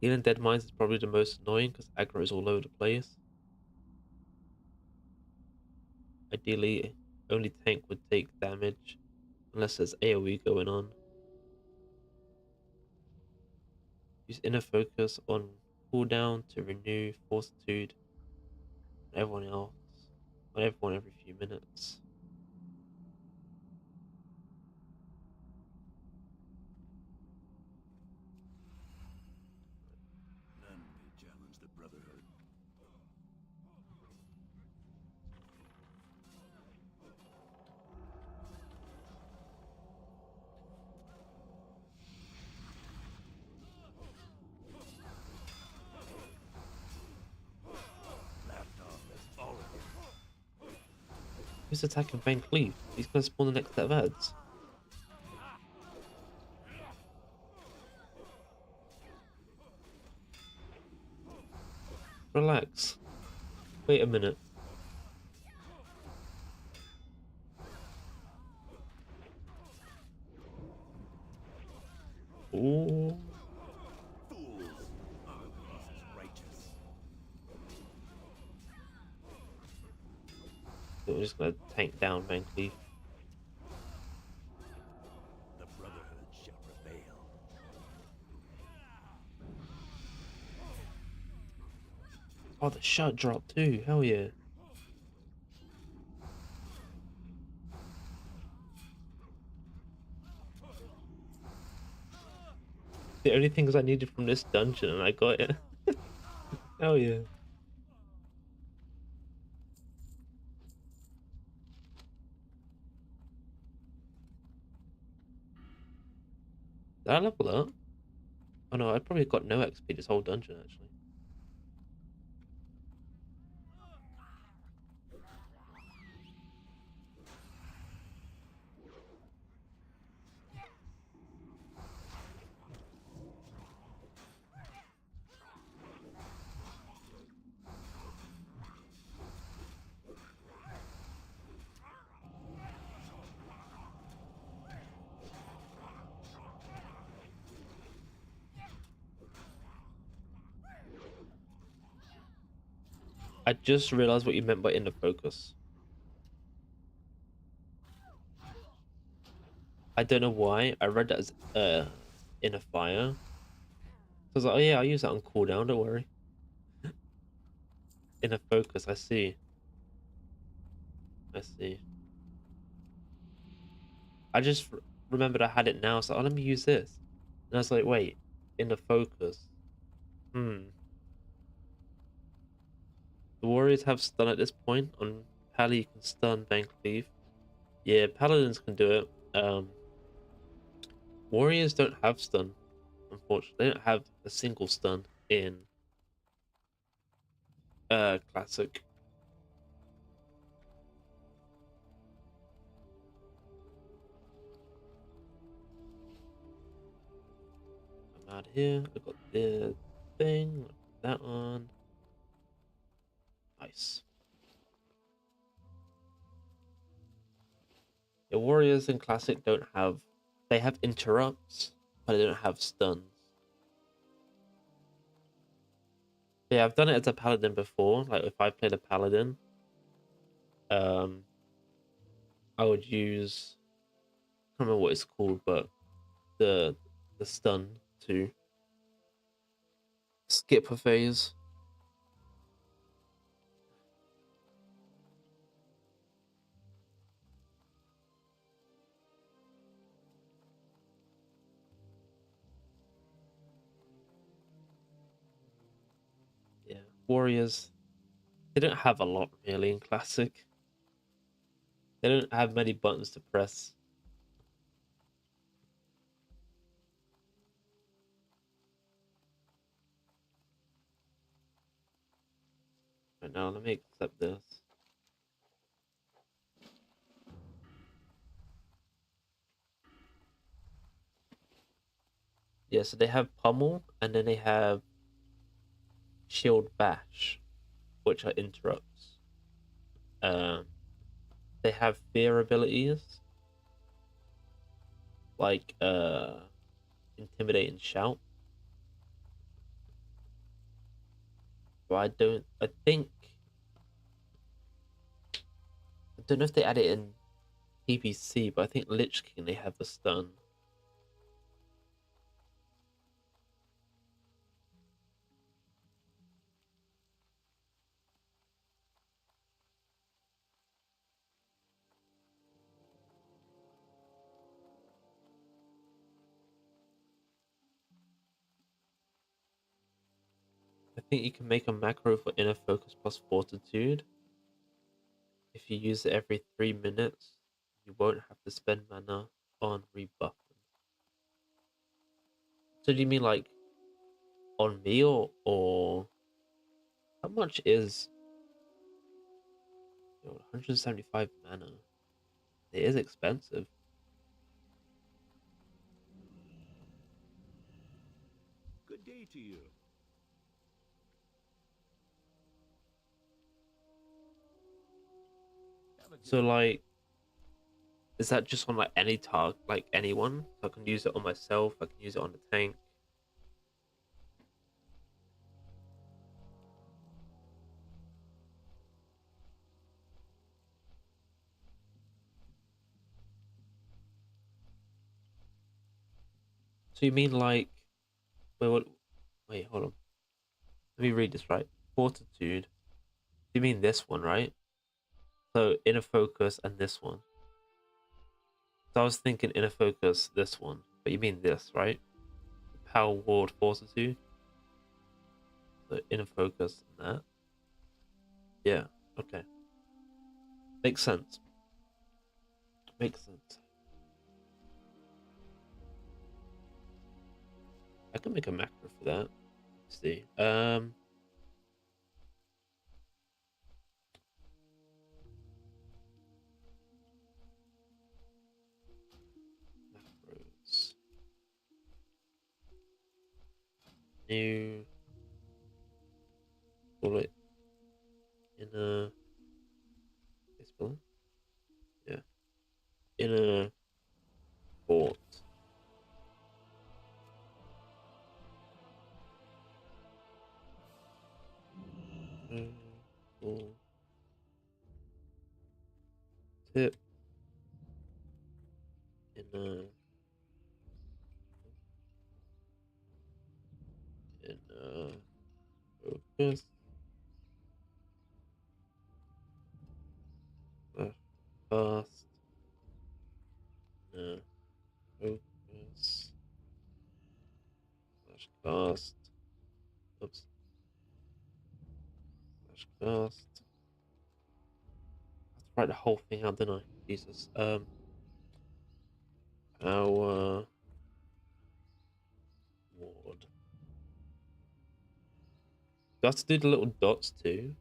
Healing Dead Mines is probably the most annoying because aggro is all over the place. Ideally, only tank would take damage unless there's AoE going on. Use Inner Focus on cooldown to renew Fortitude on everyone else, on everyone every few minutes. None may challenge the Brotherhood. Lapdog has fallen. Who's attacking Van Cleef? He's gonna spawn the next set of ads. Relax. Wait a minute. Ooh. Fools! Our cause is righteous. We're just gonna tank down Van Cleef. The Brotherhood shall prevail. Oh, the shot dropped too. Hell yeah. the only things I needed from this dungeon, and I got it. Hell yeah. Did I level up? Oh no, I probably got no XP this whole dungeon actually. I just realized what you meant by inner focus. I don't know why. I read that as inner fire. So I was like, oh yeah, I'll use that on cooldown, don't worry. Inner focus, I see. I see. I just remembered I had it now, so oh, let me use this. And I was like, wait, inner focus. Hmm. The warriors have stun at this point. On Pally, you can stun Bank Thief. Yeah, paladins can do it. Warriors don't have stun, unfortunately. They don't have a single stun in classic. I'm out here. I got the thing. That on. Nice. The warriors in classic don't have. They have interrupts, but they don't have stuns. Yeah, I've done it as a paladin before. Like if I played a paladin, um, I would use. I can't remember what it's called, but the stun to skip a phase. Yeah, warriors. They don't have a lot really in classic. They don't have many buttons to press. Right now, let me accept this. Yeah, so they have pummel and then they have shield bash, which are interrupts. Um, they have fear abilities like intimidate and shout. But I think I don't know if they add it in PvC, but I think Lich King they have a stun. I think you can make a macro for inner focus plus fortitude. If you use it every 3 minutes, you won't have to spend mana on rebuffing. So do you mean like on me or how much is 175 mana? It is expensive. Good day to you. Have a So good like, is that just on like any target, like anyone? So I can use it on myself. I can use it on the tank. So you mean like, wait, what? Wait, hold on. Let me read this right. Fortitude. You mean this one, right? So inner focus and this one. So I was thinking inner focus, this one, but you mean this, right? power ward forces you. The inner focus and that. Yeah, okay. Makes sense. Makes sense. I can make a macro for that. Let's see. Macros. New. Call it inner. Spell? Yeah. Inner port. Cool. Tip. Inner. Inner focus. Fast. Inner focus. Slash cast. Oops. Slash cast. I have to write the whole thing out, didn't I? Jesus. Our ward. Do I have to do the little dots too?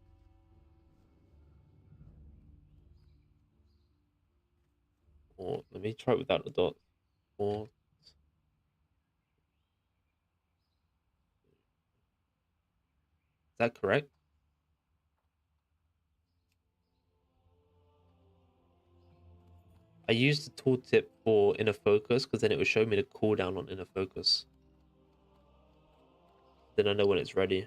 Or let me try it without the dots. Or is that correct? I used the tooltip for inner focus because then it would show me the cooldown on inner focus. Then I know when it's ready.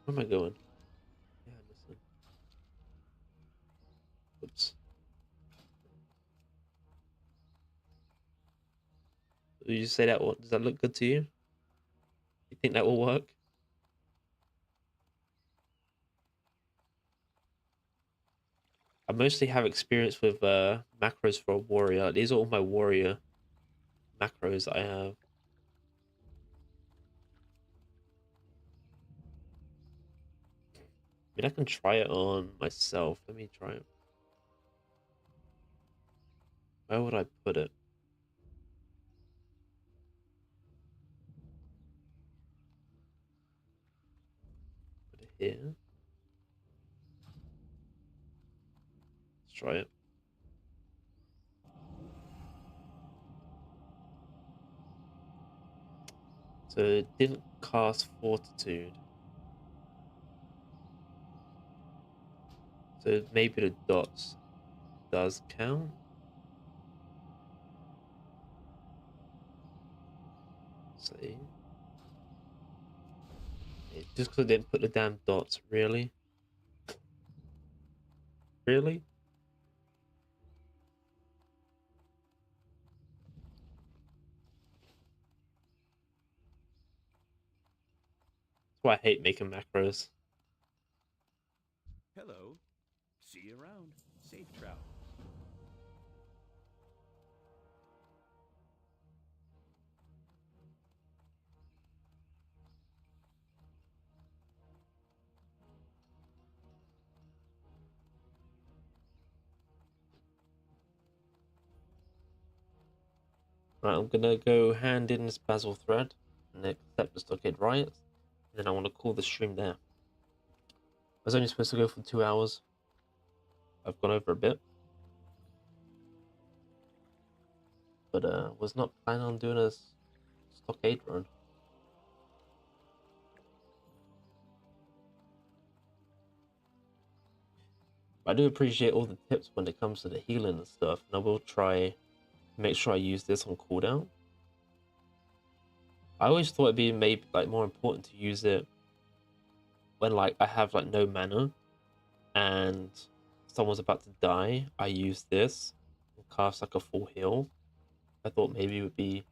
Where am I going? Yeah, listen. Oops. Did you say that one? Does that look good to you? You think that will work? I mostly have experience with macros for a warrior. These are all my warrior macros that I have. I mean, I can try it on myself. Let me try it. Where would I put it? Put it here. Let's try it. So it didn't cast Fortitude. So maybe the dots does count. See? Just because I didn't put the damn dots, really? Really? That's why I hate making macros. Hello. See you around. Safe travel. Right, I'm gonna go hand in this basil thread and accept the stockade riots. And then I want to call the stream there. I was only supposed to go for 2 hours. I've gone over a bit. But was not planning on doing a stockade run. I do appreciate all the tips when it comes to the healing and stuff, and I will try to make sure I use this on cooldown. I always thought it'd be maybe like more important to use it when like I have like no mana and someone's about to die. I use this and cast like a full heal I thought maybe would be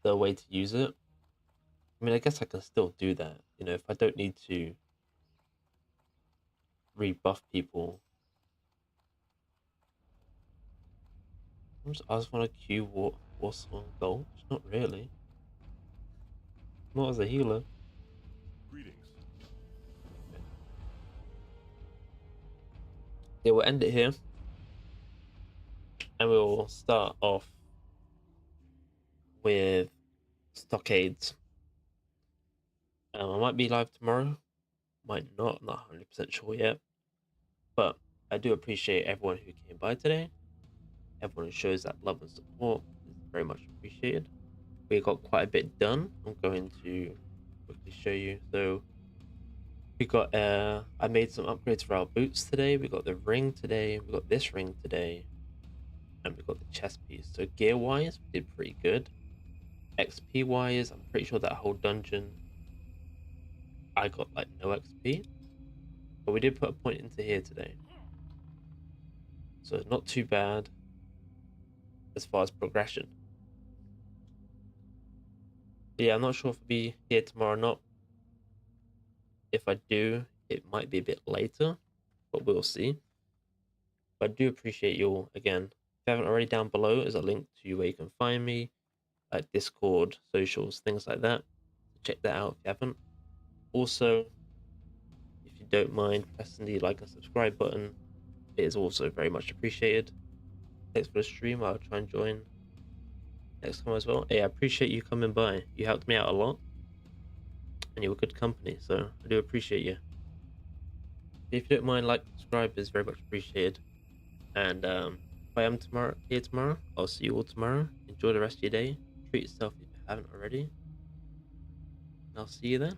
the way to use it. I mean, I guess I can still do that. You know, if I don't need to rebuff people, I just want to queue what's on gold. Not really. Not as a healer. Greetings. Yeah, we'll end it here. And we'll start off with stockades. I might be live tomorrow. Might not. I'm not 100% sure yet. But I do appreciate everyone who came by today. Everyone who shows that love and support is very much appreciated. We got quite a bit done. I'm going to quickly show you. So we got I made some upgrades for our boots today. We got the ring today. We got this ring today. And we got the chest piece. So gear wise, we did pretty good. XP wise, I'm pretty sure that whole dungeon I got like no XP. But we did put a point into here today. So it's not too bad as far as progression. But yeah, I'm not sure if I'll be here tomorrow or not. If I do, it might be a bit later, but we'll see. But I do appreciate you all again. If you haven't already, down below is a link to where you can find me, like Discord, socials, things like that. Check that out if you haven't. Also, if you don't mind pressing the like and subscribe button, it is also very much appreciated. Thanks for the stream. I'll try and join next time as well. Hey, I appreciate you coming by. You helped me out a lot, and you were good company, so I do appreciate you. If you don't mind, like, subscribe is very much appreciated. And if I am here tomorrow, I'll see you all tomorrow. Enjoy the rest of your day. Treat yourself if you haven't already. I'll see you then.